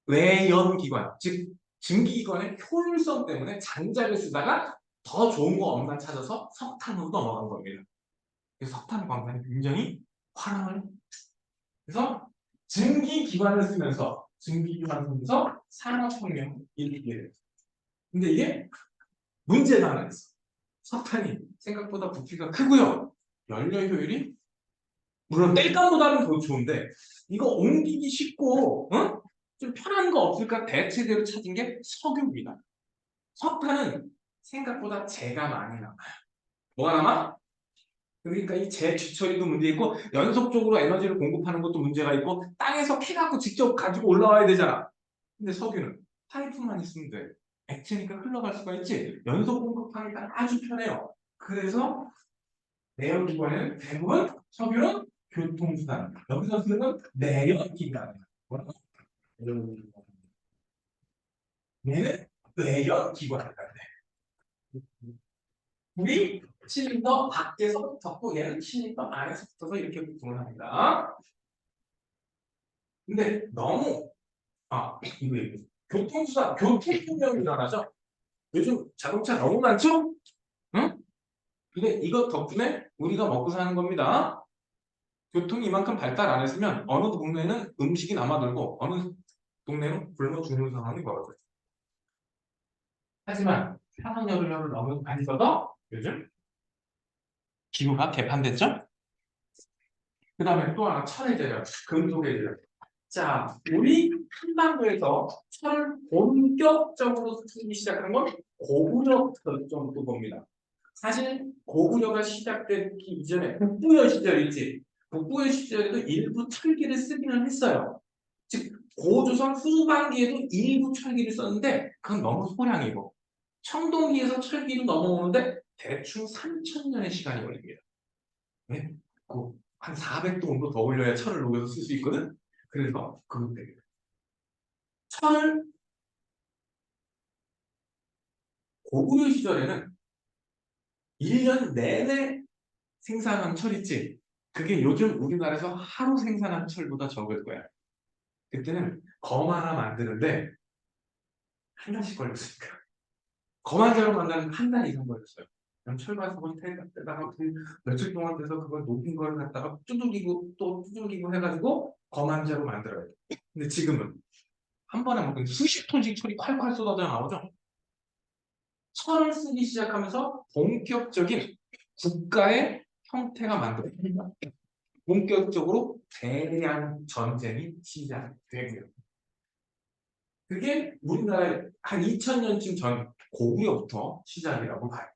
외연기관, 즉 증기기관의 효율성 때문에 장작을 쓰다가 더 좋은 거 없나 찾아서 석탄으로 넘어간 겁니다. 그래서 석탄 광산이 굉장히 화랑을. 그래서 증기기관을 쓰면서 산업혁명이 일으키게 돼요. 근데 이게 문제가 하나 있어. 석탄이 생각보다 부피가 크고요. 연료 효율이 물론 땔감보다는 더 좋은데 이거 옮기기 쉽고 좀 편한 거 없을까 대체제로 찾은 게 석유입니다. 석탄은 생각보다 재가 많이 남아요. 뭐가 남아? 그러니까 이 재주처리도 문제 있고 연속적으로 에너지를 공급하는 것도 문제가 있고 땅에서 캐갖고 직접 가지고 올라와야 되잖아. 근데 석유는 파이프만 있으면 돼. 액체니까 흘러갈 수가 있지. 연속 공급하니까 아주 편해요. 그래서 내연기관에는 대부분 석유는 교통수단. 여기서 쓰는 내연기관. 뭐라고? 얘는 내연기관이다. 우리 실린더 밖에서 붙었고 얘는 실린더 안에서 붙어서 이렇게 구성을 합니다. 근데 너무 이거 교통수단, 교통혁명이 일어나죠. 요즘 자동차 너무 많죠? 응? 근데 이것 덕분에 우리가 먹고 사는 겁니다. 교통이 이만큼 발달 안 했으면 어느 동네는 음식이 남아들고 어느 동네는 굶어 죽는 상황이 벌어져요. 하지만 산업연료를 너무 많이 써서 요즘 기후가 개판됐죠? 그 다음에 또 하나 철의 재력, 금속의 재력. 자, 우리 한반도에서 철을 본격적으로 쓰기 시작한 건 고구려 정도 봅니다. 사실 고구려가 시작되기 이전에 북부여 시절 있지. 북부여 시절에도 일부 철기를 쓰기는 했어요. 즉 고조선 후반기에도 일부 철기를 썼는데 그건 너무 소량이고 청동기에서 철기로 넘어오는데 대충 3,000년의 시간이 걸립니다. 네? 한 400도 정도 더 올려야 철을 녹여서 쓸 수 있거든. 그래서 철을 고구려 시절에는 1년 내내 생산한 철 있지. 그게 요즘 우리나라에서 하루 생산한 철보다 적을 거야. 그때는 검 하나 만드는데 한 달씩 걸렸으니까. 검 한 자루 만드는 한 달 이상 걸렸어요. 그럼 철과석을 때다가 며칠 동안 돼서 그걸 녹인 걸 갖다가 두들기고 또 두들기고 해가지고 검 한 자루 만들어야 돼. 근데 지금은 한 번에 막 수십 톤씩 철이 콸콸 쏟아져 나오죠. 철을 쓰기 시작하면서 본격적인 국가의 형태가 만들어집니다. 본격적으로 대량 전쟁이 시작되고요. 그게 우리나라에 한 2000년쯤 전 고구려부터 시작이라고 봐요.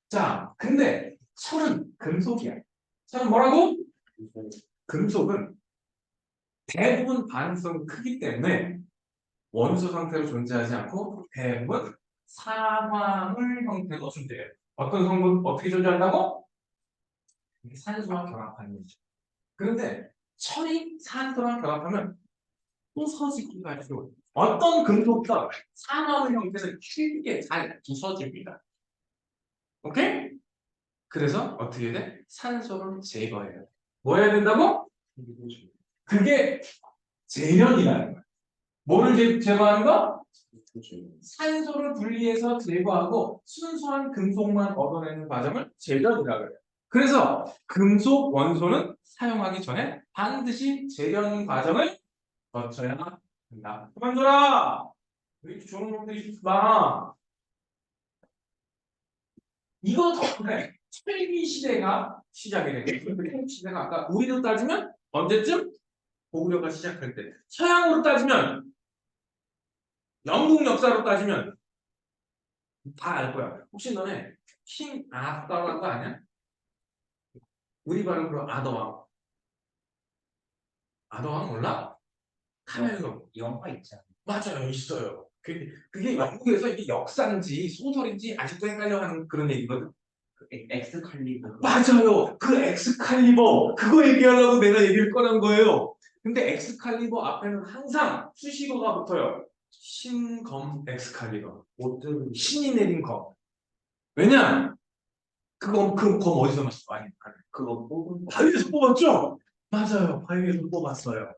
자, 근데 철은 금속이야. 철은 뭐라고? 금속은 대부분 반응성이 크기 때문에 원소 상태로 존재하지 않고 대부분 사화물 형태로 존재해요. 어떤 성분 어떻게 존재한다고? 산소와 결합하는 거죠. 그런데 철이 산소랑 결합하면 부서지기가 해요. 어떤 금속도 산화물 형태는 쉽게 잘 부서집니다. 오케이? 그래서 어떻게 돼? 산소를 제거해야 돼. 뭐 해야 된다고? 그게 재련이라는 거야. 뭐를 제거하는 거? 산소를 분리해서 제거하고 순수한 금속만 얻어내는 과정을 재련이라고 해요. 그래서 금속 원소는 사용하기 전에 반드시 재련 과정을 거쳐야 한다. 그만둬라! 왜 이렇게 좋은 놈들이 많아? 이거 덕분에 철기 시대가 시작이 되고 철기 시대가 아까 우리로 따지면 언제쯤? 고구려가 시작할 때. 서양으로 따지면 영국 역사로 따지면 다 알 거야. 혹시 너네 킹 아더라는 거 아니야? 우리 발음으로 아더왕. 아더왕 몰라? 카멜로. 영화 있잖아. 맞아요, 있어요. 그게 영국에서 이게 역사인지 소설인지 아직도 헷갈려하는 그런 얘기거든. 엑스칼리버. 맞아요. 그 엑스칼리버 그거 얘기하려고 내가 얘기를 꺼낸 거예요. 근데 엑스칼리버 앞에는 항상 수식어가 붙어요. 신검 엑스칼리버. 어떤 신이 내린 검. 왜냐? 그 검 어디서 났어? 아니, 그거 뽑은 거. 바위에서 뽑았죠? 맞아요. 바위에서 뽑았어요.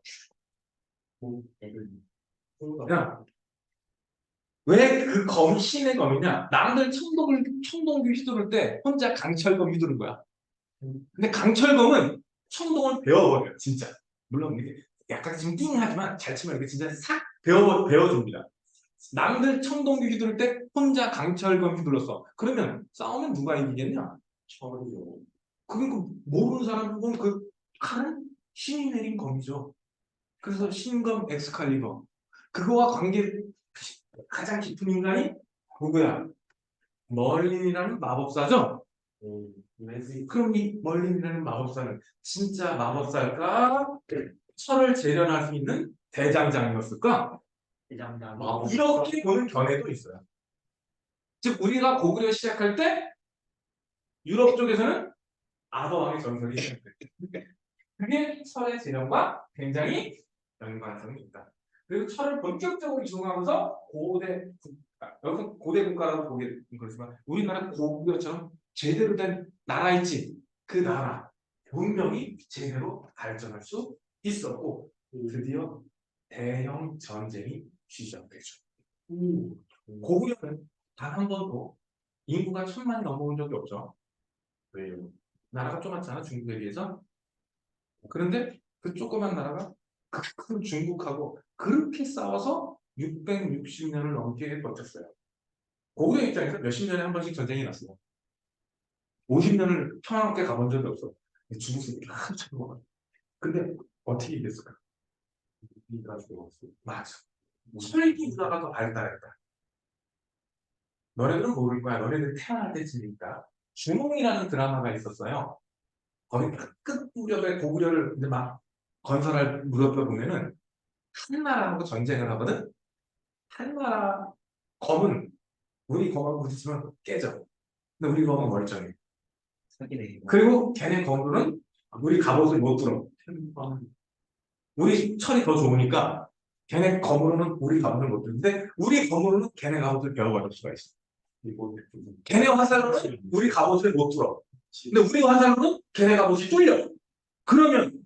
애들. 그냥 왜 그 검이 신의 검이냐? 남들 청동기 휘두를 때 혼자 강철검 휘두른 거야. 근데 강철검은 청동을 베어버려요, 진짜. 물론 이게 약간 지금 띵하지만 잘 치면 이렇게 진짜 싹 베어줍니다. 남들 청동기 휘두를 때 혼자 강철검 휘둘렀어. 그러면 싸우면 누가 이기겠냐? 저요. 그러니까 모르는 사람은 그 칼은 신이 내린 검이죠. 그래서 신검 엑스칼리버. 그거와 관계 가장 깊은 인간이 누구야? 멀린이라는 마법사죠? 왠지 그럼 이 멀린이라는 마법사는 진짜 마법사일까? 철을 재련할 수 있는 대장장이었을까? 대장장. 이렇게 보는 견해도 있어요. 즉 우리가 고구려 시작할 때 유럽 쪽에서는 아더왕의 전설이 시작됐죠. 그게 철의 재련과 굉장히 연관성이 있다. 그리고 철을 본격적으로 이용하면서 고대 국가, 여기서 고대 국가라고 보기는 그렇지만 우리나라 고구려처럼 제대로 된 나라 있지. 그 나라 분명히 제대로 발전할 수 있었고 드디어 대형 전쟁이 시작되죠. 고구려는 단 한 번도 인구가 1,000만이 넘어온 적이 없죠. 왜요? 나라가 좁았잖아, 중국에 비해서. 그런데 그 조그만 나라가 그 큰 중국하고 그렇게 싸워서 660년을 넘게 버텼어요. 고구려 입장에서 몇십 년에 한 번씩 전쟁이 났어요. 50년을 평화롭게 가본 적이 없어. 중국이 한참 먹어. 근데 어떻게 이겼을까? 이가 죽었어. 맞아. 철기 문화가 더 발달했다. 너네들은 모를 거야. 너네들 태어날 때쯤이니까. 주몽이라는 드라마가 있었어요. 거기 끝 무렵에 고구려를 이제 막 건설할 무렵에 보면은 한나라하고 전쟁을 하거든. 한나라 검은 우리 검하고 부딪히면 깨져. 근데 우리 검은 멀쩡해. 사기네. 그리고 걔네 검으로는 우리 갑옷을 못 들어. 우리 철이 더 좋으니까 걔네 검으로는 우리 갑옷을 못 들는데 우리 검으로는 걔네 갑옷을 베어버릴 수가 있어. 이거 걔네 화살로는 우리 갑옷을 못 들어. 근데 우리 화살로는 걔네 갑옷이 뚫려. 그러면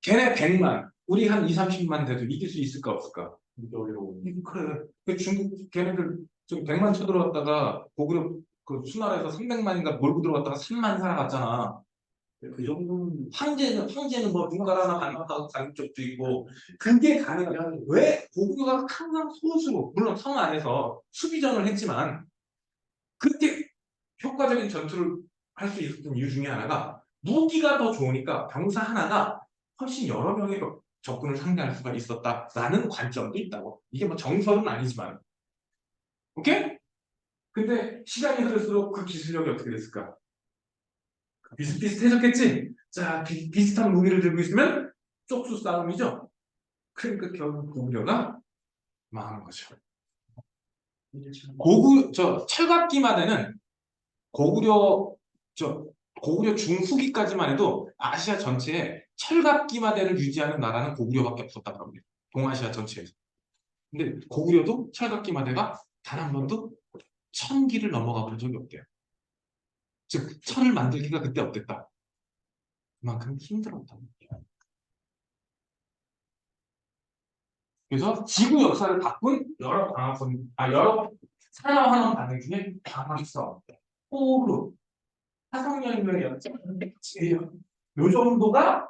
걔네 100만, 우리 한 2, 30만 돼도 이길 수 있을까 없을까? 이게 어려워. 그래. 그 중국 걔네들 좀 100만 쳐들어왔다가 고구려 그 수나라에서 300만인가 몰고 들어갔다가 3만 살아갔잖아. 그 정도는 황제는 뭐 눈가라 하나 반갑다고 자기 쪽도 있고 그게 가능하면 왜 고구려가 항상 소수 물론 성 안에서 수비전을 했지만 그렇게 효과적인 전투를 할 수 있었던 이유 중에 하나가 무기가 더 좋으니까 병사 하나가 훨씬 여러 명의 적군을 상대할 수가 있었다라는 관점도 있다고. 이게 뭐 정설은 아니지만. 오케이? 근데 시간이 흐를수록 그 기술력이 어떻게 됐을까? 비슷비슷해졌겠지? 자, 비슷한 무기를 들고 있으면 쪽수 싸움이죠? 그러니까 결국 고구려가 망한 거죠. 철갑기마대는 고구려, 고구려 중후기까지만 해도 아시아 전체에 철갑기마대를 유지하는 나라는 고구려밖에 없었다고 합니다. 동아시아 전체에서. 근데 고구려도 철갑기마대가 단 한 번도 1,000기를 넘어가 본 적이 없대요. 즉, 철을 만들기가 그때 어땠다? 그만큼 힘들었다. 그래서 지구 역사를 바꾼 여러 산화환원 반응 중에 광합성, 호흡, 화석연료의 연장, 요 정도가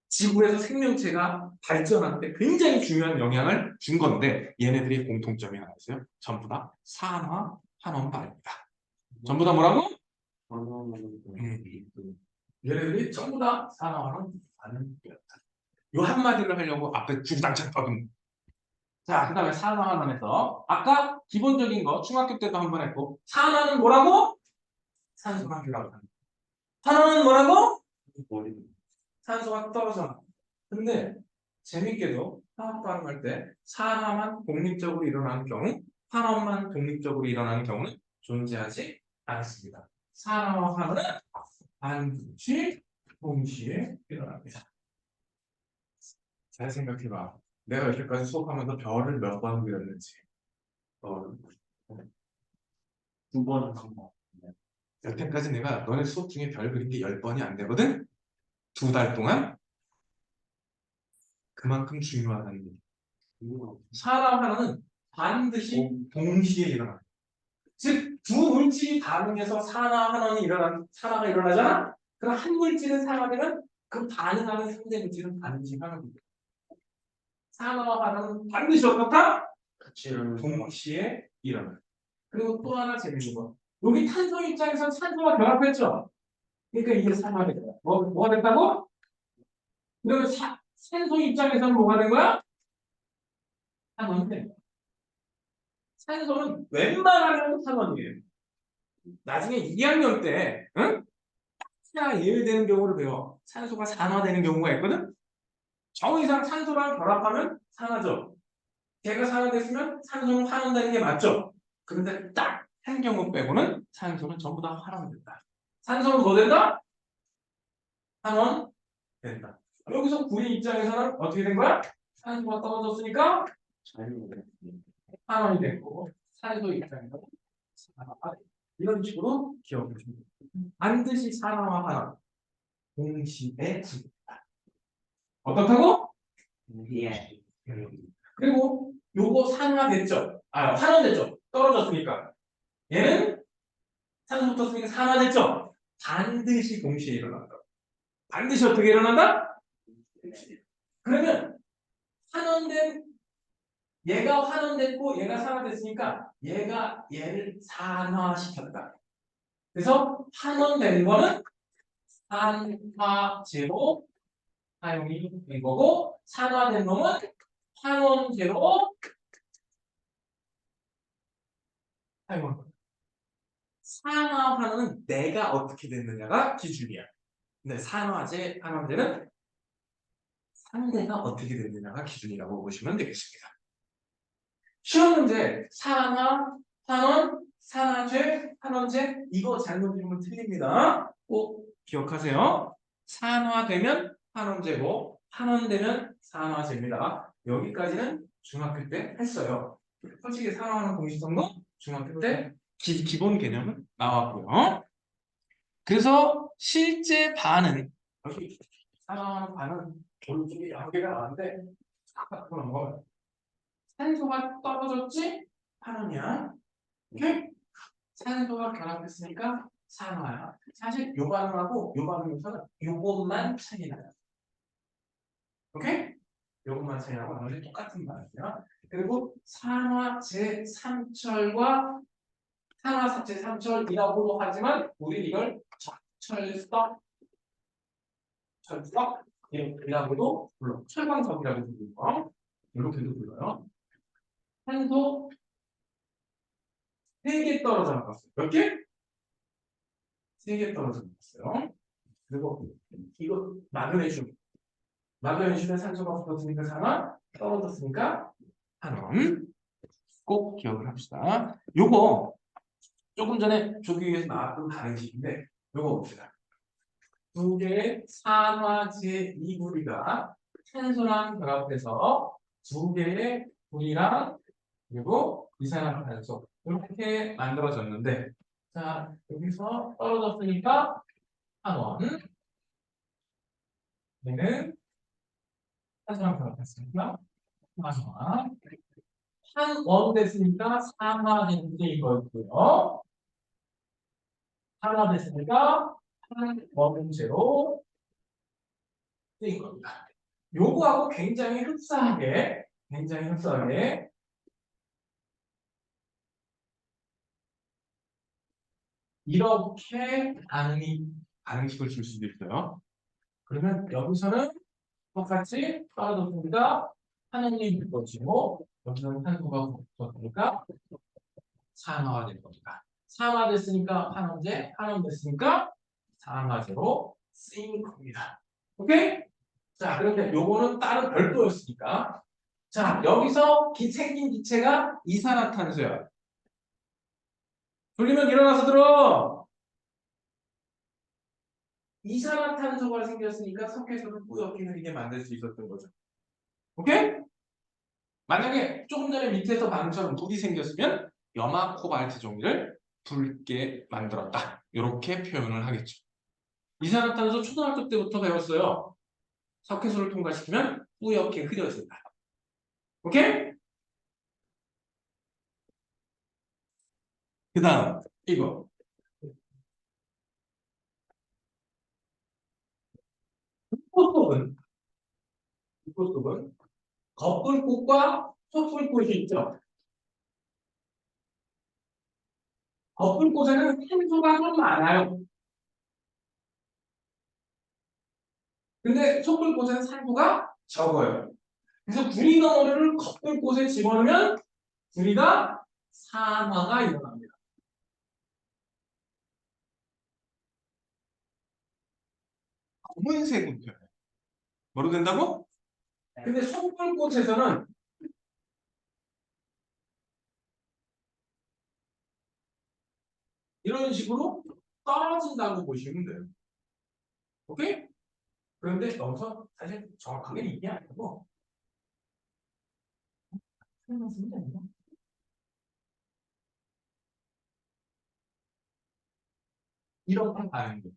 지구에서 생명체가 발전하는데 굉장히 중요한 영향을 준 건데 얘네들이 공통점이 하나 있어요. 전부 다 산화환원반입니다. 전부 다 뭐라고? 얘네들이 전부 다 산화환원반입니다. 요 한마디를 하려고 앞에 주구장창 떠든. 자, 그 다음에 산화환원에서 아까 기본적인 거 중학교 때도 한번 했고 산화는 뭐라고? 산소가 올라간다. 산화는 뭐라고? 산소가 떨어져. 근데 재밌게도 화학 반응할 때 산화만 독립적으로 일어나는 경우, 환원만 독립적으로 일어나는 경우는 존재하지 않습니다. 산화와 환원은 반드시 동시에 일어납니다. 잘 생각해봐. 내가 여태까지 수업하면서 별을 몇 번 그렸는지. 두번 방법. 여태까지 내가 너네 수업 중에 별 그린 게 10번이 안 되거든? 2달 동안? 그만큼 중요하다는 얘기. 산화 환원은 반드시 동시에 일어납니다. 즉, 두 물질이 반응해서 산화가 일어나잖아? 그럼 한 물질은 산화되면 그 반응하는 상대 물질은 반드시 산화됩니다. 산화와 반응은 반드시 어떻다? 같이 일어나는 동시에 일어나요. 그리고 또 하나 재밌는 거. 여기 탄소 입장에서 산소가 결합했죠? 그러니까 이게 산화된 거야. 뭐가 됐다고? 그러면 산소 입장에서는 뭐가 된 거야? 산화는 된 거야. 산소는 웬만하면 산원이에요. 나중에 2학년 때, 응? 자, 예외되는 경우를 배워. 산소가 산화되는 경우가 있거든? 정의상 산소랑 결합하면 산화죠. 걔가 산화됐으면 산소는 환원되는 게 맞죠? 그런데 딱 한 경우 빼고는 산소는 전부 다 환원된다. 산소는 뭐 된다? 환원 된다. 여기서 구리 입장에서는 어떻게 된 거야? 산소가 떨어졌으니까 자유로운. 환원이 됐고, 산소 입장에서는 산화가 된다. 이런 식으로 기억해 줍니다. 반드시 산화와 환원 동시에 진행된다. 어떻다고? 예. 그리고 요거 산화됐죠? 아, 환원됐죠? 떨어졌으니까. 얘는 산소 붙었으니까 산화됐죠? 반드시 동시에 일어난다. 반드시 어떻게 일어난다? 그러면 환원된 얘가 환원됐고 얘가 산화됐으니까 얘가 얘를 산화시켰다. 그래서 환원된 거는 산화제로 사용이 된 거고 산화된 놈은 환원제로 사용한 거예요. 산화환원은 내가 어떻게 됐느냐가 기준이야. 근데 산화제, 환원제는 상대가 어떻게 됐느냐가 기준이라고 보시면 되겠습니다. 시험 문제 산화, 환원, 산화제, 환원제 이거 잘못 들으면 틀립니다. 꼭 기억하세요. 산화되면 환원제고 환원되면 산화제입니다. 여기까지는 중학교 때 했어요. 솔직히 산화하는 공식성도 중학교 때 기본 개념은 나왔고요. 그래서 실제 반응 여기 산화하는 반응 오른쪽에 여러 개가 나왔는데 앞으로 넘어가요. 산소가 떨어졌지? 환원이야. 오케이? 산소가 결합했으니까 산화야. 사실 요 반응하고 요 반응에서는 요것만 차이 나요. 오케이? 요것만 차이 나고 나머지 똑같은 반응이야. 그리고 산화 제3철과 산화 제3철이라고도 하지만 우리 이걸 철석, 철석이라고도 불러. 철광석이라고 부르고 이렇게도 불러요. 산소 3개 떨어져 나갔어요. 몇 개? 3개 떨어져 나갔어요. 그리고 이거 마그네슘. 마그네슘에 산소가 붙었으니까 산화, 떨어졌으니까 환원. 꼭 기억을 합시다. 요거 조금 전에 조기 위해서 나왔던 반응식인데 요거 봅시다. 두 개의 산화제 2부리가 산소랑 결합해서 두 개의 분이랑 그리고 이산화탄소 이렇게 만들어졌는데 자 여기서 떨어졌으니까 한원 얘는 산소랑 결합했으니까 산화 한원 됐으니까 산화됐는데 이거였고요. 산화됐으니까 한원제로 쓰인 겁니다. 요거하고 굉장히 흡사하게 이렇게 반응식을 줄 수도 있어요. 그러면 여기서는 똑같이 떨어졌으니까 산원이 붙어지고 여기서는 산소가 붙었으니까 산화가 된 겁니다. 산화됐으니까 환원제, 환원됐으니까 산화제로 쓰인 겁니다. 오케이? 자, 그런데 요거는 따로 별도였으니까 자, 여기서 생긴 기체가 이산화탄소야. 돌리면 일어나서 들어. 이산화탄소가 생겼으니까 석회소를 뿌옇게 흐리게 만들 수 있었던 거죠. 오케이? 만약에 조금 전에 밑에서 반응처럼 물이 생겼으면 염화 코발트 종이를 붉게 만들었다. 이렇게 표현을 하겠죠. 이산화탄소 초등학교 때부터 배웠어요. 석회소를 통과시키면 뿌옇게 흐려진다. 오케이? 그 다음 이거 이코속은 겉불꽃과 속불꽃이 있죠. 겉불꽃에는 산소가 좀 많아요. 근데 속불꽃에는 산소가 적어요. 그래서 구리 덩어리를 겉불꽃에 집어넣으면 구리가 산화가 일어납니다. 검은색은 표현. 뭐로 된다고? 근데 송불꽃에서는 이런 식으로 떨어진다고 보시면 돼요. 오케이? 그런데 여기서 사실 정확하게 이게 아니고 이렇게 가는 거예요.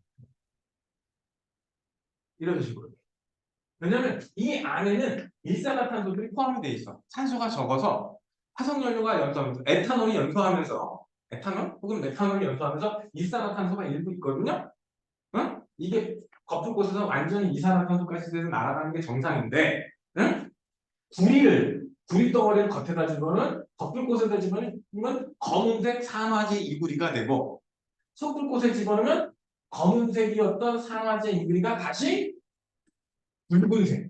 이런 식으로. 왜냐면 이 안에는 일산화탄소들이 포함이 돼 있어. 산소가 적어서 화석연료가 연소하면서 에탄올이 연소하면서 에탄올 혹은 메탄올이 연소하면서 일산화탄소가 일부 있거든요. 응? 이게 거풀꽃에서 완전히 이산화탄소까지 돼서 날아가는 게 정상인데, 응? 구리 덩어리를 겉에다 집어는 거풀꽃에다 집어넣으면 검은색 산화제 이구리가 되고, 속불꽃에 집어넣으면 검은색이었던 산화제 이구리가 다시 붉은색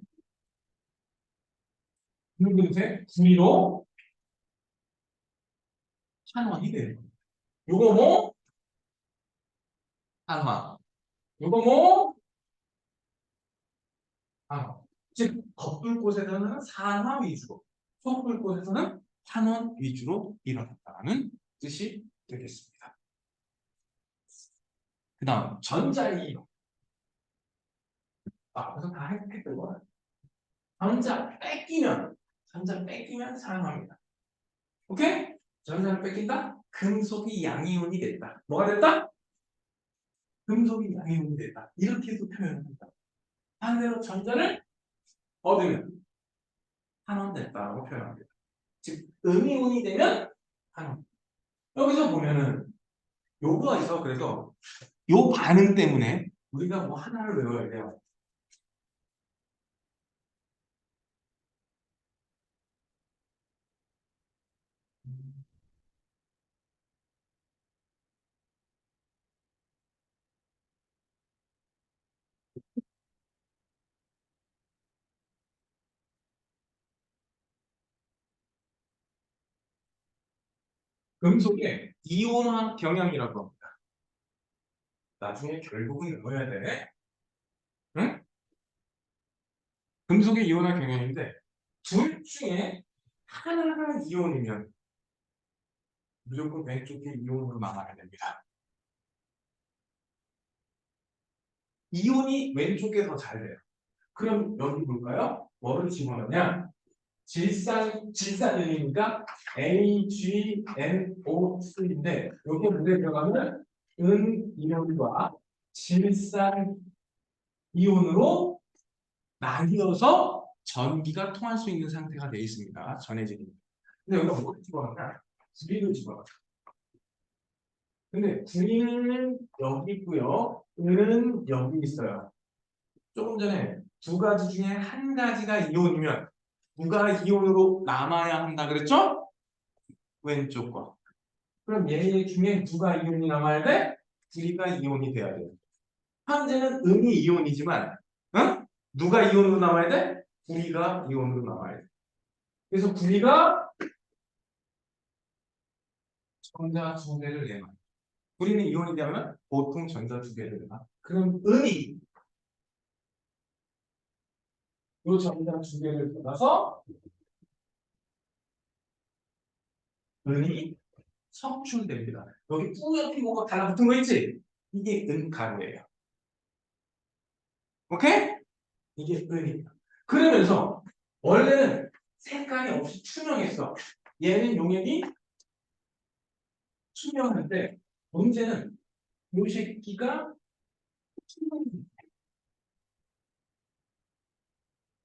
구리로 산화이 돼요. 요거 뭐? 산화. 요거 뭐? 산화. 즉 겉불꽃에서는 산화 위주로, 속불꽃에서는 산원 위주로 일어났다는 뜻이 되겠습니다. 그 다음 전자의 이론. 벌써 다 했던 거야. 전자 뺏기면 산화입니다. 오케이? 전자를 뺏긴다? 금속이 양이온이 됐다. 뭐가 됐다? 금속이 양이온이 됐다. 이렇게도 표현합니다. 반대로 전자를 얻으면 환원됐다고 표현합니다. 즉 음이온이 되면 환원. 여기서 보면은 요거가 있어. 그래서 요 반응 때문에 우리가 뭐 하나를 외워야 돼요. 금속의 이온화 경향이라고 합니다. 나중에 결국은 외워야 돼. 응? 금속의 이온화 경향인데 둘 중에 하나가 이온이면 무조건 왼쪽에 이온으로 나가야 됩니다. 이온이 왼쪽에 더 잘 돼요. 그럼 여기 볼까요? 뭐를 집어넣냐? 질산연이니까 AgNO3인데 여기 물에 들어가면 은이온과 질산 이온으로 나뉘어서 전기가 통할 수 있는 상태가 되어 있습니다. 전해질입니다. 근데 여기가 뭐를 집어넣냐? 구리를 집어넣어요. 근데 구리는 여기 있고요. 은은 여기 있어요. 조금 전에 두 가지 중에 한 가지가 이온이면 누가 이온으로 남아야 한다 그랬죠? 왼쪽 거. 그럼 얘 중에 누가 이온이 남아야 돼? 구리가 이온이 돼야 돼요. 현재는 음이 이온이지만, 응? 누가 이온으로 남아야 돼? 구리가 이온으로 남아야 돼. 그래서 구리가 전자 두 개를 내놔. 구리는 이온이 되면 보통 전자 두 개를 내놔. 그럼 음이 이 전자 두 개를 받아서 은이 석출됩니다. 여기 뿌옇게 뭐가 달라붙은 거 있지? 이게 은가루예요. 오케이? 이게 은입니다. 그러면서 원래는 색깔이 없이 투명했어. 얘는 용액이 투명한데 문제는 이 새끼가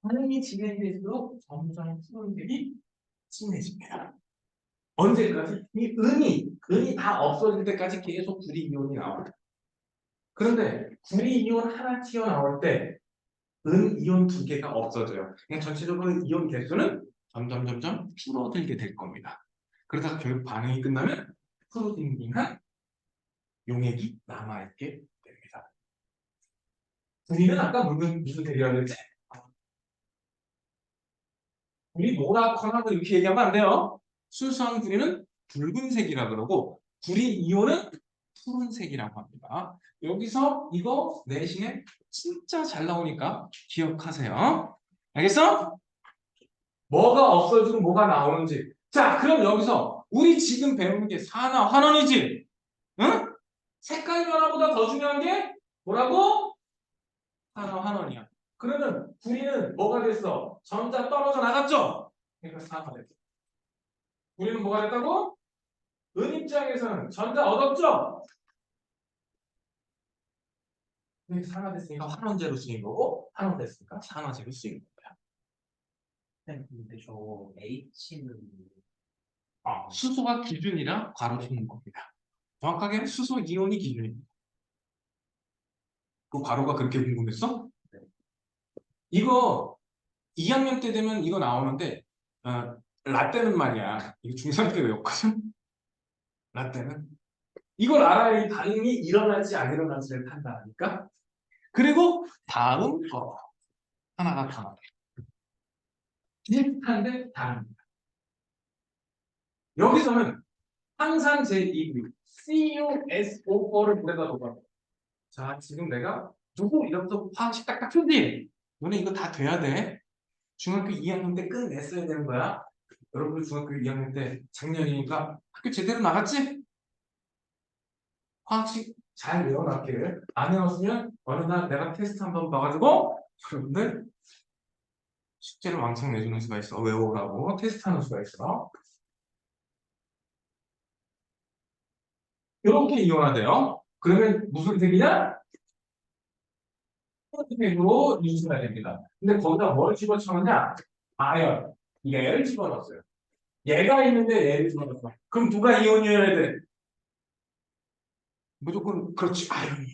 반응이 진행될수록 점점 투명색이 진해집니다. 언제까지? 은이 다 없어질 때까지 계속 구리 이온이 나와요. 그런데 구리 이온 하나 튀어나올 때 은 이온 두 개가 없어져요. 그냥 전체적으로 이온 개수는 점점 줄어들게 될 겁니다. 그러다가 결국 반응이 끝나면 프로딩딩한 용액이 남아있게 됩니다. 구리는 아까 무슨 색이라고 했지? 구리 노랗거나 뭐 이렇게 얘기하면 안 돼요. 순수한 구리는 붉은색이라 그러고 구리 이온은 푸른색이라고 합니다. 여기서 이거 내신에 진짜 잘 나오니까 기억하세요. 알겠어? 뭐가 없어지고 뭐가 나오는지. 자, 그럼 여기서 우리 지금 배우는 게 산화, 환원이지? 응? 색깔 변화보다 더 중요한 게 뭐라고? 산화, 환원이야. 그러면 구리는 뭐가 됐어? 전자 떨어져 나갔죠? 그러니까 산화 됐어. 구리는 뭐가 됐다고? 은 입장에서는 전자 얻었죠? 그러니까 산화됐으니까 환원제로 쓰인 거고, 환원됐으니까 산화제로 쓰인 거야. 근데 저 H는 수소가 기준이라 괄호 치는 겁니다. 정확하게는 수소 이온이 기준입니다. 그 괄호가 그렇게 궁금했어? 네. 이거 2학년 때 되면 이거 나오는데 라떼는 말이야. 이거 중3 때 외웠거든? 라떼는. 이걸 알아야 이 반응이 일어날지 안 일어날지를 판단하니까. 그리고 다음 거 하나가 더 비슷한데 다릅니다. 여기서는 항상 제2부 CuSO4를 물에다 녹아. 자, 지금 내가 누구 이러면서 화학식 딱딱 펴지? 너네 이거 다 돼야 돼. 중학교 2학년 때 끝냈어야 되는 거야. 여러분 중학교 2학년 때 작년이니까 학교 제대로 나갔지? 화학식 잘 외워놨기를. 안 외웠으면 어느 날 내가 테스트 한번 봐가지고 여러분들 숙제를 왕창 내주는 수가 있어. 외우라고 테스트하는 수가 있어. 이렇게 이온화돼요. 그러면 무슨 색이냐? 색으로 인수가 됩니다. 근데 거기다 뭘 집어넣었냐? 아연, 얘를 집어넣었어요. 얘가 있는데 얘를 집어넣었어. 그럼 누가 이온이어야 돼? 무조건 그렇지, 아연이.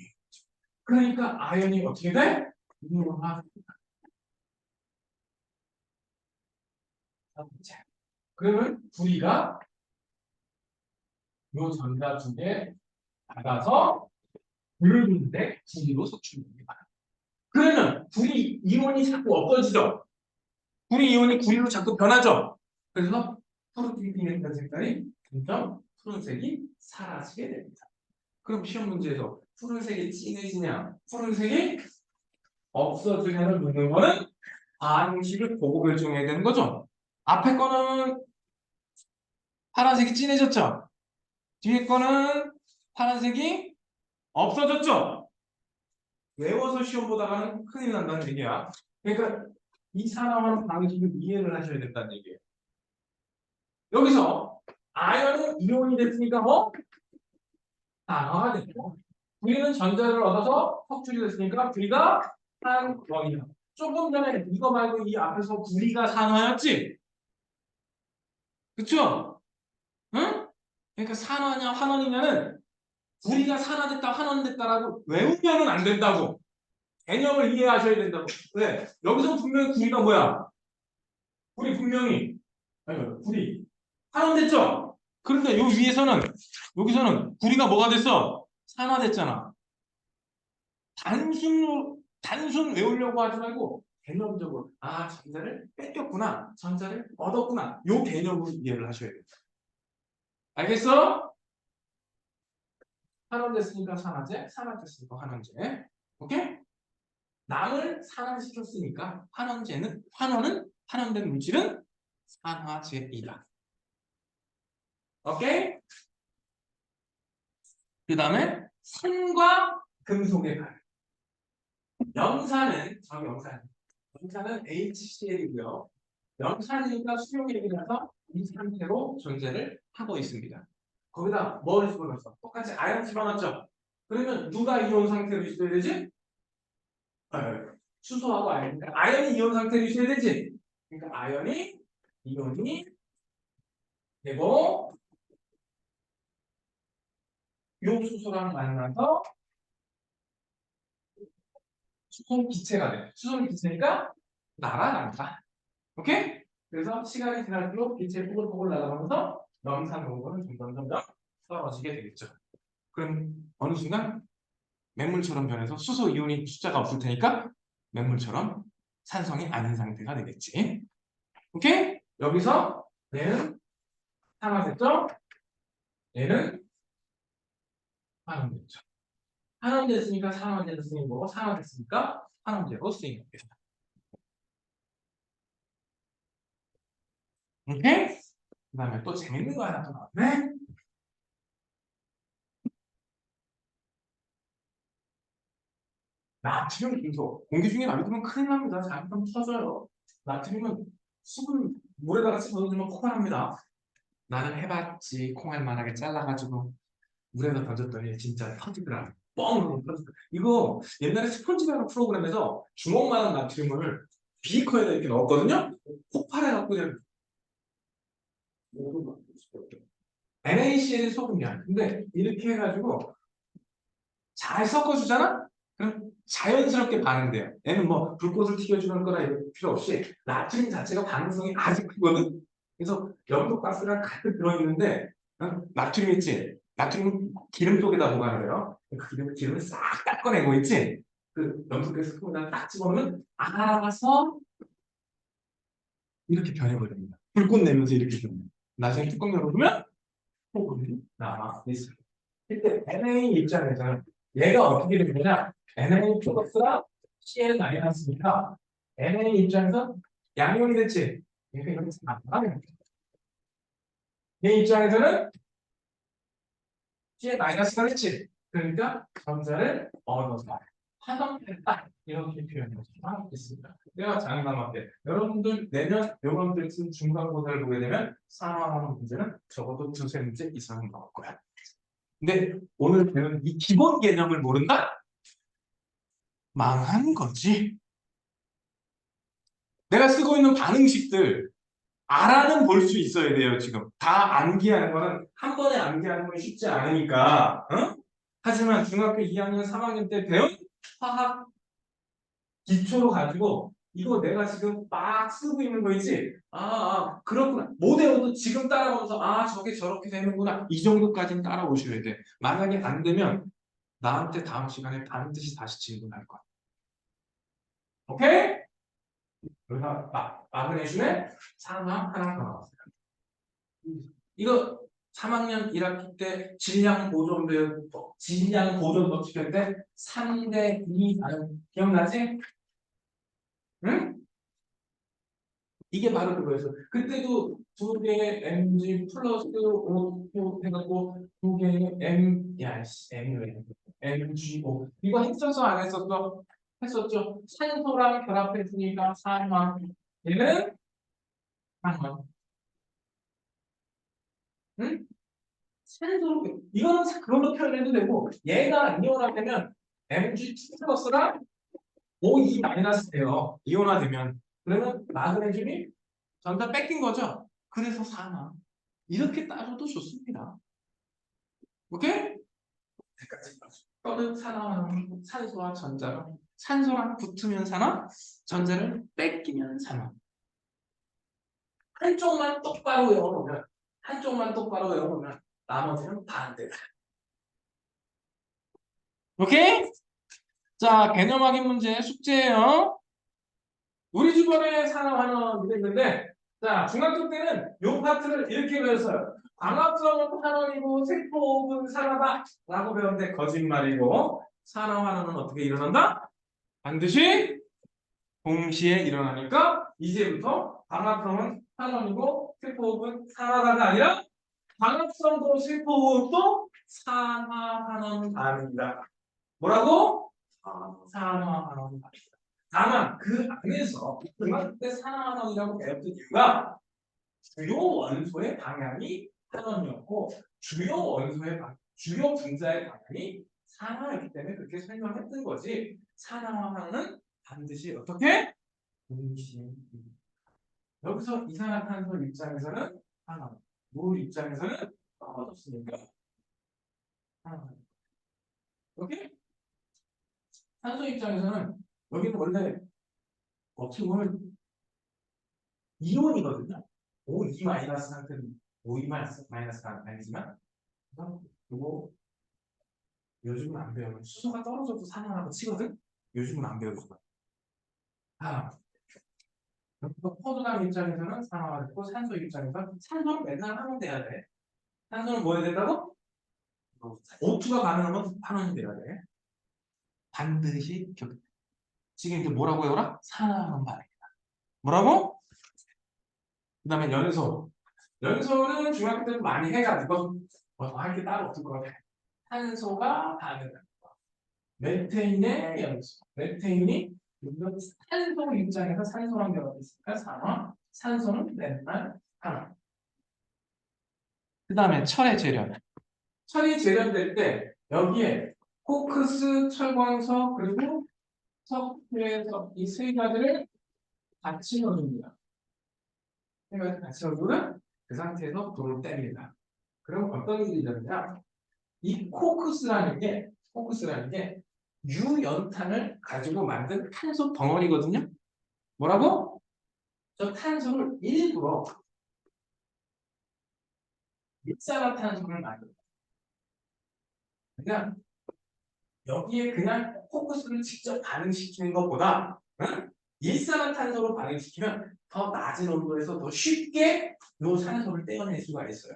그러니까 아연이 어떻게 돼? 이온화. 그러면 구리가 요 전자 두 개 나가서 붉은데 구리로 속출됩니다. 그러면 구리 이온이 자꾸 없어지죠? 구리 이온이 구리로 자꾸 변하죠? 그래서 푸르트기에 있는 색깔이 점점 푸른색이 사라지게 됩니다. 그럼 시험 문제에서 푸른색이 진해지냐, 푸른색이 없어지냐를 묻는 거는 방식을 보고 결정해야 되는 거죠. 앞에 거는 파란색이 진해졌죠? 뒤에 거는 파란색이 없어졌죠? 외워서 시험 보다가는 큰일 난다는 얘기야. 그러니까 이 산화하는 방식을 이해를 하셔야 된다는 얘기예요. 여기서 아연은 이온이 됐으니까 뭐? 산화가 됐고, 구리는 전자를 얻어서 석출이 됐으니까 구리가 산원이야. 조금 전에 이거 말고 이 앞에서 구리가 산화였지? 그쵸? 응? 그러니까 산화냐 환원이냐는 구리가 산화됐다 환원됐다라고 외우면은 안 된다고. 개념을 이해하셔야 된다고. 왜? 여기서 분명히 구리가 뭐야? 구리 분명히 아니 구리 환원됐죠? 그런데 요 위에서는 여기서는 구리가 뭐가 됐어? 산화됐잖아. 단순 외우려고 하지 말고 개념적으로 전자를 뺏겼구나, 전자를 얻었구나, 요 개념으로 이해를 하셔야 돼요. 알겠어? 환원됐으니까 산화제, 산화됐으니까 환원제. 오케이? 남을 산화시켰으니까 환원은 환원된 물질은 산화제이다. 오케이? 그 다음에 산과 금속의 발. 염산은 HCl이고요. 염산이니까 수용액이라서 이 상태로 존재를 하고 있습니다. 거기다 뭘 집어넣었어? 똑같이 아연 집어넣었죠? 그러면 누가 이온 상태로 있어야 되지? 수소하고 아연이니까 아연이 이온 상태로 있어야 되지? 그러니까 아연이 이온이 되고 요 수소랑 만나서 수소 기체가 돼. 수소는 기체니까 날아간다. 오케이? 그래서 시간이 지날수록 빛이 뽀글뽀글 날아가면서 염산 농도는 점점 떨어지게 되겠죠. 그럼 어느 순간 맹물처럼 변해서 수소 이온이 숫자가 없을 테니까 맹물처럼 산성이 아닌 상태가 되겠지. 오케이? 여기서 얘는 산화됐죠? 얘는 환원됐죠. 환원됐으니까 산화제로 쓰인 거고 산화됐으니까 환원제로 쓰인 겁니다. 오케이? 그 다음에 또 재밌는 거 하나 더 나왔네. 나트륨 금속. 공기 중에 나트륨은 큰일 납니다. 잘못하면 터져요. 나트륨은 수분 물에다가 집어넣으면 폭발합니다. 나는 해봤지. 콩알 만하게 잘라가지고 물에다 던졌더니 진짜 터지더라. 뻥 하고 터지더라. 이거 옛날에 스펀지라는 프로그램에서 주먹만한 나트륨을 비커에다 이렇게 넣었거든요. 폭발해갖고 그냥 NaCl 소금이야. 근데 이렇게 해가지고 잘 섞어주잖아? 그럼 자연스럽게 반응돼요. 얘는 뭐 불꽃을 튀겨주는 거나 이런 필요 없이 나트륨 자체가 반응성이 아주 크거든. 그래서 염도가스가 가득 들어있는데 나트륨 있지? 나트륨 기름 속에다 보관을 해요. 그 기름을 싹 닦아내고 있지? 그 염도가스 통에다 딱 집어넣으면 알아서 이렇게 변해버립니다. 불꽃 내면서 이렇게 변해. 나중에 뚜껑 열어보면 소금이 남아 있어요. 근데 NA 입장에서는 얘가 어떻게 되느냐? NA 플러스가 CL 마이너스니까 NA 입장에서 양이온이 됐지? 얘가 이렇게 안 나가는 얘 입장에서는 CL 마이너스가 됐지? 그러니까 전자를 얻어서 화성했다 이렇게 표현할 수가 있습니다. 내가 장담할게. 여러분들 내년 여러분들 쓴 중간고사를 보게 되면 산화하는 문제는 적어도 두세 문제 이상은 나올 거야. 근데 오늘 배운 이 기본 개념을 모른다? 망한 거지. 내가 쓰고 있는 반응식들 알아는 볼 수 있어야 돼요. 지금 다 암기하는 거는 한 번에 암기하는 건 쉽지 않으니까. 어? 하지만 중학교 2학년, 3학년 때 배운 화학 기초로 가지고 이거 내가 지금 막 쓰고 있는 거 있지? 그렇구나. 못 외워도 지금 따라오면서 저게 저렇게 되는구나. 이 정도까지는 따라오셔야 돼. 만약에 안 되면 나한테 다음 시간에 반드시 다시 질문할 거야. 오케이? 그래서 마그네슘의 산화 하나 더 나왔어요. 이거 3학년 1학기 때 질량 보존 법칙할 때 3대 2 기억나지? 응? 이게 바로 그거였어. 그때도 두 개의 mg 플러스 O2 해갖고 두 개의 mgo 이거 했었어 안 했었어? 했었죠. 산소랑 결합했으니까 산화. 얘는 산화. 응? 산소 이거는 그걸로 표현해도 되고 얘가 이온화되면 mg2 플러스랑 O2 마이너스 돼요. 이온화되면 그러면 마그네슘이 전자 뺏긴 거죠. 그래서 산화. 이렇게 따져도 좋습니다. 오케이? 떠는 산화는 산소와 전자가 산소랑 붙으면 산화, 전자를 뺏기면 산화. 한쪽만 똑바로 외워보면 나머지는 반대다. 오케이? 자, 개념 확인 문제 숙제예요. 우리 주변에 산화환원 있는데 자, 중학교 때는 요 파트를 이렇게 배웠어요. 광합성은 환원이고 세포흡은 산화다 라고 배웠는데 거짓말이고 산화환원은 어떻게 일어난다? 반드시 동시에 일어나니까 이제부터 광합성은 환원이고 세포흡은 산화다가 아니라 광합성도 세포흡도 산화환원 반응이다. 뭐라고? 산화환원 반응. 다만 그 안에서 중학교 때 산화환원이라고 배웠던 이유가 주요 원소의 방향이 산원이었고 주요 분자의 방향이 산화였기 때문에 그렇게 설명했던 거지. 산화하는 반드시 어떻게? 동시에. 여기서 이산화탄소 입장에서는 산화, 물 입장에서는 떨어졌으니까 산화. 오케이? 산소 입장에서는 여기는 원래 어떻게 보면 이온이거든요. O2 마이너스 상태는 O2 마이너스가 아니지만 이거 요즘은 안 배워요. 수소가 떨어져도 산화라고 치거든? 요즘은 안 배워요. 포도당 입장에서는 산화가 됐고 산소 입장에서는 산소는 맨날 하면 돼야 돼. 탄소는 뭐 해야 된다고? O2가 가능하면 환원이 돼야 돼. 반드시 지금 이제 뭐라고 해오라? 산화하는 반응이다. 뭐라고? 그 다음에 연소. 연소는 중학교 때 많이 해가지고 할 게 따로 없을 것 같아. 탄소가 반응을. 메테인의 연소. 메테인이 이건 산소 입장에서 산소랑 결합했으니까 산화. 산소는 맨날 산화. 그 다음에 철의 재련. 철이 재련될 때 여기에 코크스, 철광석 그리고 석회석 이 세 가지를 같이 넣어줍니다. 세 가지 같이 넣어주면 그 상태에서 불을 뗍니다. 그럼 어떤 일이 일어나냐? 이 코크스라는 게 유연탄을 가지고 만든 탄소 덩어리거든요. 뭐라고? 저 탄소를 일부러 일산화탄소를 만들어요. 그냥 여기에 그냥 코크스를 직접 반응시키는 것보다 일산화탄소로 반응시키면 더 낮은 온도에서 더 쉽게 이 산소를 떼어낼 수가 있어요.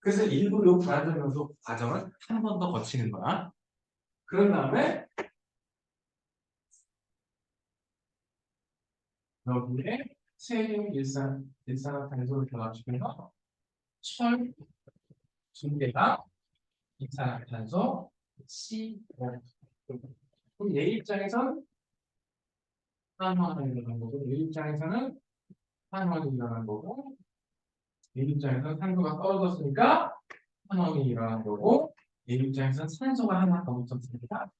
그래서 일부러 이 불완전 연소 과정을 한 번 더 거치는 거야. 그런 다음에 여기에 세균 일산화탄소를 결합시켜서 철 두 개가 일산화탄소 CO. 그럼 얘 입장에서는 산화가 일어난 거고, 얘 입장에서는 산화가 일어난 거고, 얘 입장에서는 산소가 떨어졌으니까 산화이 일어난 거고, 얘 입장에서는 산소가 하나 더 붙었으니까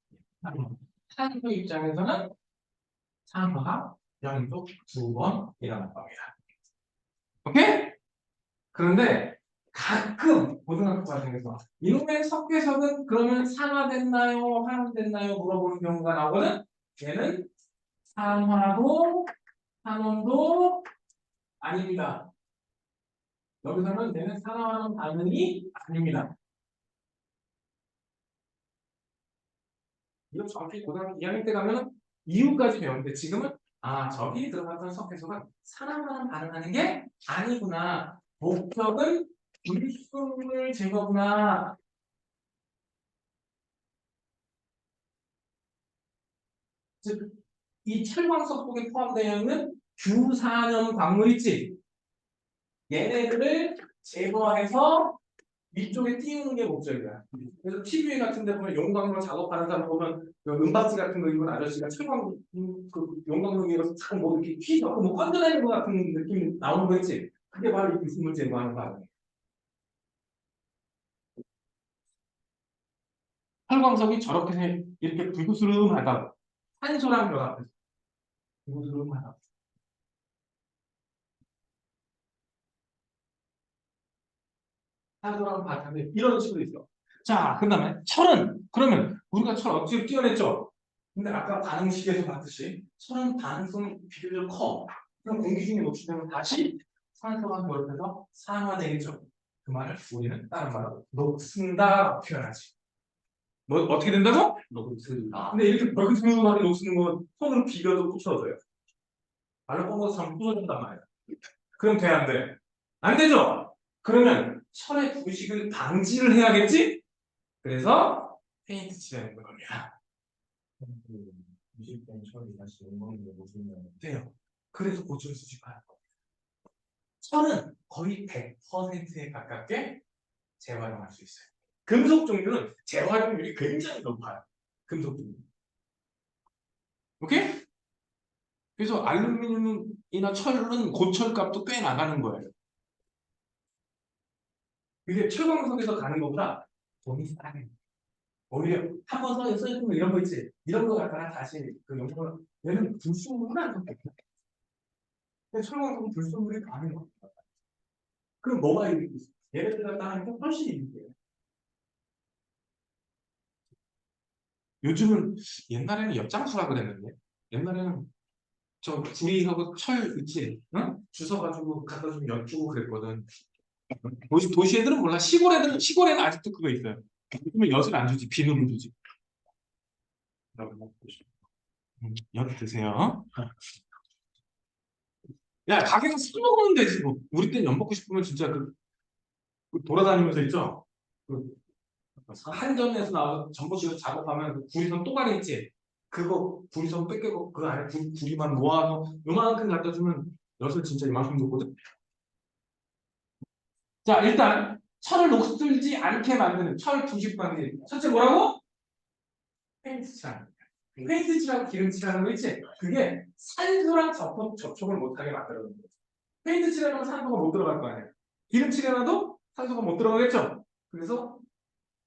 산소 입장에서는 산화가 연속 두 번 일어날 겁니다. 오케이? 그런데 가끔 고등학교 과정에서 이놈의 석회석은 그러면 산화됐나요? 환원됐나요? 물어보는 경우가 나오거든. 얘는 산화도 산원도 아닙니다. 여기서는 얘는 산화하는 반응이 아닙니다. 이거 정확히 고등학교 2학년 때 가면 이유까지 배웠는데 지금은 저기 들어갔던 석회석은 산화하는 반응하는 게 아니구나. 목적은 불순물 제거구나. 즉, 이 철광석속에 포함되어 있는 규산염 광물 있지? 얘네들을 제거해서 위쪽에 띄우는 게 목적이야. 그래서 TV 같은 데 보면 용광로 작업하는 사람 보면 그 은박지 같은 거 입은 아저씨가 철광 그 용광로 위에서 참뭐 이렇게 휘젓고 뭐 건져내는 것 같은 느낌이 나오는 거 있지? 그게 바로 이 불순물 제거하는 과정이야. 철광석이 저렇게 이렇게 불그스름하다. 산소랑 결합해서 불그스름하다. 산소랑 반응이 이런 식으로 있어. 자, 그 다음에 철은 그러면 우리가 철 억지로 띄어냈죠? 근데 아까 반응식에서 봤듯이 철은 반응성이 비교적 커. 그럼 공기 중에 노출되면 다시 산소가 결합해서 산화되겠죠. 그 말을 우리는 다른 말로 녹슨다 표현하지. 뭐 어떻게 된다고? 녹슨다. 근데 이렇게 벌크스름하게 녹쓰는 건 손으로 비벼도 부서져요. 말로 본 것처럼 부서진단 말이야. 그럼 돼, 안 돼? 안 되죠? 그러면 철의 부식을 방지를 해야겠지? 그래서 페인트 칠하는 겁니다. 20대 철이 다시 엉망으로 보시면 돼요. 그래서 고철 수집하는 겁니다. 철은 거의 100%에 가깝게 재활용할 수 있어요. 금속 종류는 재활용률이 굉장히 높아요. 금속 종류. 오케이? 그래서 알루미늄이나 철은 고철값도 꽤 나가는 거예요. 그게 철광석에서 가는 것보다 돈이 싸게. 오히려 한번 써있으면 이런 거 있지. 이런 거 갖다가 다시 그 용도를 얘는 불순물은 안 섞여. 근데 철광석은 불순물이 가는 거. 그럼 뭐가 이익이 있어? 얘네들 갖다 하는 게 훨씬 이익이에요. 요즘은 옛날에는 엿장수라 그랬는데 옛날에는 저 구리하고 철 있지, 응? 주워가지고 갖다 좀 엿주고 그랬거든. 도시 애들은 몰라. 시골에는 아직도 그거 있어요. 요즘은 엿을 안 주지, 비누를 주지. 여러분 먹고 싶어. 엿 드세요. 야, 가게에서 술 먹으면 되지 뭐. 우리 땐 엿 먹고 싶으면 진짜 그 그 돌아다니면서 있죠? 그 한전에서 나와서 전보식으로 작업하면 그 구리선 또가리 있지? 그거 구리선 뺏기고 그 안에 구리만 모아서 요만큼 갖다 주면 엿을 진짜 이만큼 넣거든? 자, 일단 철을 녹슬지 않게 만드는 철 부식 방지. 첫째 뭐라고? 페인트 칠하는 거야. 페인트 칠하고 기름 칠하는 거 있지? 그게 산소랑 접촉을 못하게 만들어주는 거지. 페인트 칠하면 산소가 못 들어갈 거 아니야. 기름 칠해놔도 산소가 못 들어가겠죠? 그래서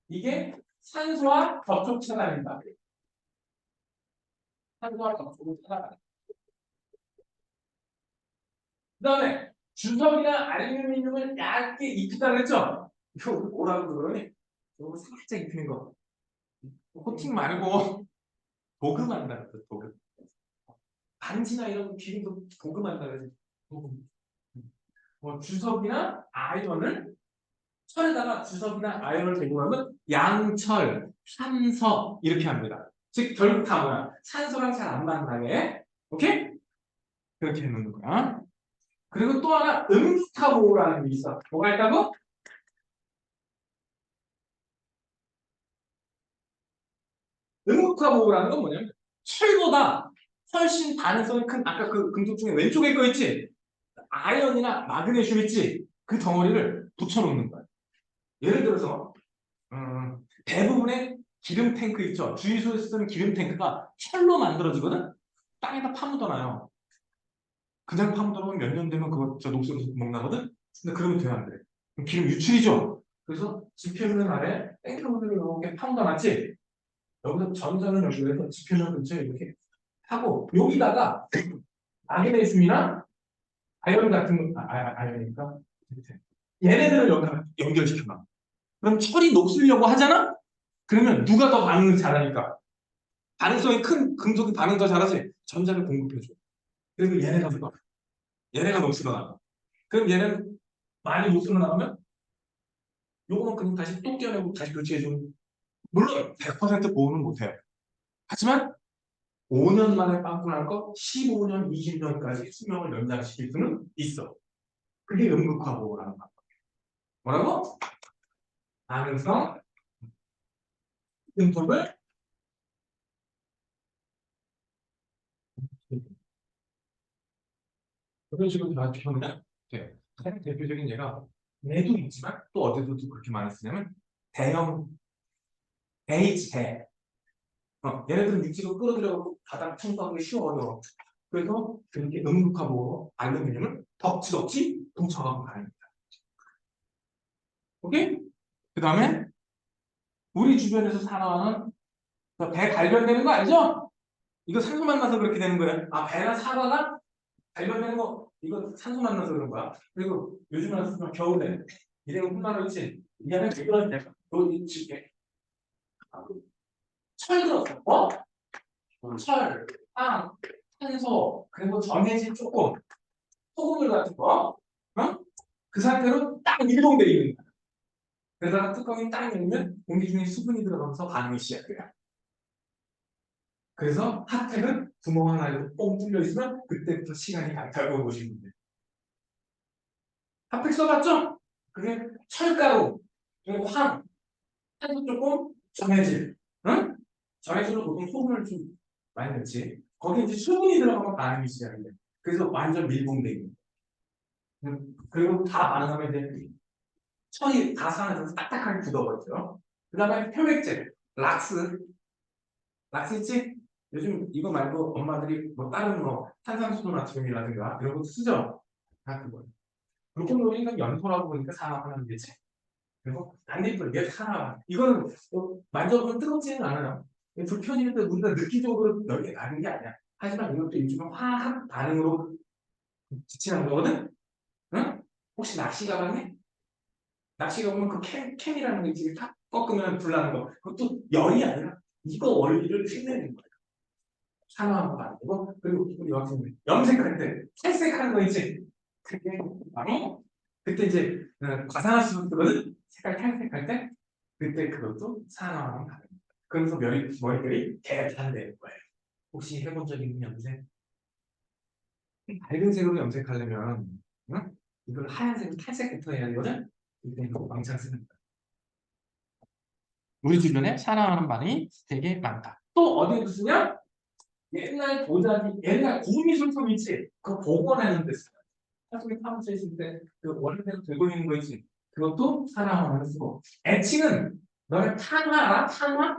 이게 산소와 접촉 차단입니다. 산소와 접촉을 차단. 그 다음에 주석이나 알루미늄을 얇게 입히다 그랬죠? 이거 뭐라고 그러니? 이거 살짝 입히는 거. 코팅 말고 도금한다 그랬어, 도금. 반지나 이런 기름도 도금한다 그랬지. 도금. 뭐 주석이나 아이언을 철에다가 주석이나 아이언을 대고 하면 양철, 산석 이렇게 합니다. 즉 결국 다 뭐야? 산소랑 잘 안 만나게. 오케이? 그렇게 해놓는 거야. 그리고 또 하나 음스타보라는 게 있어. 뭐가 있다고? 음스타보라는 건 뭐냐면 철보다 훨씬 반응성이 큰 아까 그 금속 중에 왼쪽에 거 있지? 아이언이나 마그네슘 있지? 그 덩어리를 붙여놓는 거야. 예를 들어서 대부분의 기름 탱크 있죠? 주유소에서 쓰는 기름 탱크가 철로 만들어지거든? 땅에다 파묻어놔요. 그냥 파묻어놓으면 몇 년 되면 그거 저 녹슬어서 구멍 나거든? 근데 그러면 돼야 안 돼. 그럼 기름 유출이죠? 그래서 지표면 아래 탱크물을 이렇게 파묻어놨지? 여기서 전선을 연결해서 지표면 근처에 이렇게 하고 여기다가 마그네슘이나 아이언 같은 거, 아이언이니까 얘네들을 연결시켜놔. 그럼 철이 녹슬려고 하잖아? 그러면 누가 더 반응을 잘하니까? 반응성이 큰 금속이 반응 더 잘하지? 전자를 공급해줘. 그리고 얘네가 녹슬어 나가. 그럼 얘는 많이 녹슬어 나가면 요거는 그냥 다시 또 껴내고 다시 교체해주는. 물론 100% 보호는 못해요. 하지만 5년 만에 빵꾸 날 거 15년, 20년까지 수명을 연장시킬 수는 있어. 그게 음극화 보호라는 거야. 뭐라고? 반응성 금속을 그런 식으로 가르치면 돼요. 가장 대표적인 예가 얘도 있지만 또 어디서도 그렇게 많이 쓰냐면 대형 H대. 얘네들은 육지로 끌어들여갖고 바닥 청소하기 쉬워요. 그래서 그렇게 음극화보호 알루미늄을 덕지덕지 동쳐가고 다닙니다. 오케이? 그 다음에 우리 주변에서 살아가는 배 발견되는 거 알죠? 이거 산소 만나서 그렇게 되는 거예요. 아, 배나 사과가 발견되는 거 이거 산소 만나서 그런 거야. 그리고 요즘은 겨울에 일행은 홈마루 있지? 이 안에 이런 데가 여기 집게 철 들었어. 어? 철, 황, 탄소, 그리고 전해질 조금, 소금물 같은 거, 어? 그 상태로 딱 밀봉되어 있는 거야. 그러다가 뚜껑이 딱 열면 공기 중에 수분이 들어가면서 반응이 시작돼요. 그래서 핫팩은 구멍 하나에 뻥 뚫려 있으면 그때부터 시간이 간다고 보시면 돼요. 핫팩 써봤죠? 그게 철가루, 그리고 황, 탄소 조금, 전해질, 응? 전해질은 보통 소금을 좀 많이 넣지. 거기에 이제 수분이 들어가면 반응이 시작이 돼. 그래서 완전 밀봉되어 있는 거예요. 그리고 다 반응하면 이제 천이 다 산에서 딱딱하게 굳어버렸죠. 그 다음에 표백제, 락스. 락스 있지? 요즘 이거 말고 엄마들이 뭐 다른 거 탄산수소 나트륨이라든가 이런 거 쓰죠? 다 그거. 글루콘 연소라고 보니까 산화 하는 게지. 그리고 단디플 얘 산화. 이거는 만져보면 뜨겁지는 않아요. 불편인데 우리가 느끼적으로 여기에 가는 게 아니야. 하지만 이것도 요즘은 화학 반응으로 지칭하는 거거든? 응? 혹시 낚시 가봤니? 낚시가 보면 그 캠이라는 게 지금 탁 꺾으면 불나는 거. 그것도 열이 아니라 이거 원리를 흉내내는 거예요. 산화한 거 아니고. 그리고 우리 여학생들 염색할 때 탈색하는 거 있지? 그게 바로 그때 이제 과산화수소거든. 색깔 탈색할 때 그때 그것도 산화하는 거예요. 그러면서 머리결이 개탄되는 거예요. 혹시 해본 적 있는 염색? 밝은 색으로 염색하려면 응? 이걸 하얀색으로 탈색부터 해야 되거든? 이때 왕창 쓰는 거야. 우리 주변에 사랑하는 말이 되게 많다. 또 어디에도 쓰냐? 옛날 도자기, 옛날 구미술품 있지? 그거 복원하는 데 써요. 사슴이 파묻혀 있을 때 그 원래대로 들고 있는 거 있지? 그것도 사랑하는 쓰고. 애칭은 너네 탄화 알아? 탄화?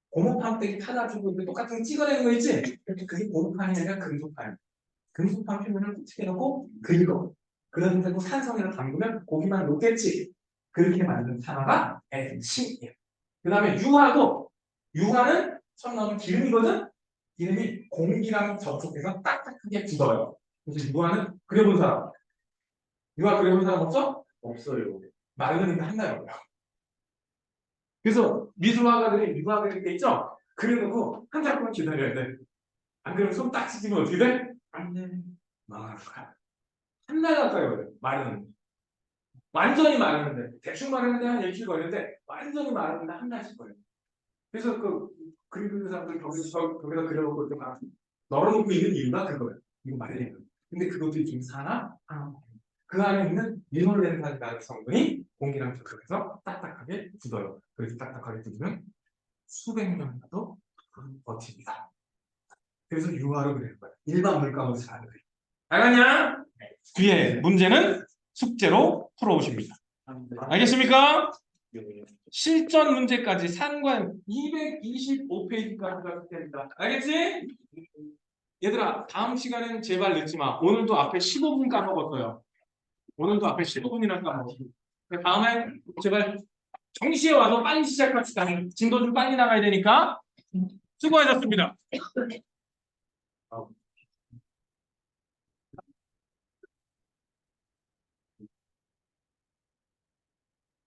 고무판때기 타가지고 이렇게 똑같은 거 찍어내는 거 있지? 그게 고무판이 아니라 금속판. 금속판 표면을 어떻게 해놓고 긁어. 그런데도 산성에다 담그면 고기만 녹겠지. 그렇게 만든 탄화가 애칭이에요. 그 다음에 유화도, 유화는 처음 나오는 기름이거든? 기름이 공기랑 접촉해서 딱딱하게 굳어요. 그래서 유화는 그려본 사람. 유화 그려본 사람 없어? 없어요. 말그림도 한달 걸려. 그래서 미술화가들이 유화 그릴 때 있죠? 그려놓고 한 달 동안 기다려야 돼. 안 그러면 손 딱 찢으면 어떻게 돼? 안 돼. 망할 거야. 한 달 가까이 걸려. 마르는. 완전히 마르는데. 대충 마르는데 한 일주일 걸리는데 완전히 마르는데 한 달씩 걸려. 그래서 그 그리는 사람들 거기서 그려놓고 이렇게 막 널어놓고 있는 이유가 그거예요. 이거 말이에요. 근데 그것도 좀 사나? 그 안에 있는 리놀렌산이라는 성분이 공기랑 접촉해서 딱딱하게 굳어요. 그래서 딱딱하게 굳으면 수백 년 가도 버팁니다. 그래서 유화로 그리는 거예요. 일반 물감으로 잘 안 그려요. 알겠냐? 뒤에 문제는 숙제로 풀어오십니다. 알겠습니까? 실전 문제까지 상관 225페이지까지가 숙제입니다. 알겠지? 얘들아, 다음 시간엔 제발 늦지 마. 오늘도 앞에 15분 까먹었어요. 오늘도 앞에 15분이나 까먹었어. 다음에 제발 정시에 와서 빨리 시작합시다. 진도 좀 빨리 나가야 되니까. 수고하셨습니다.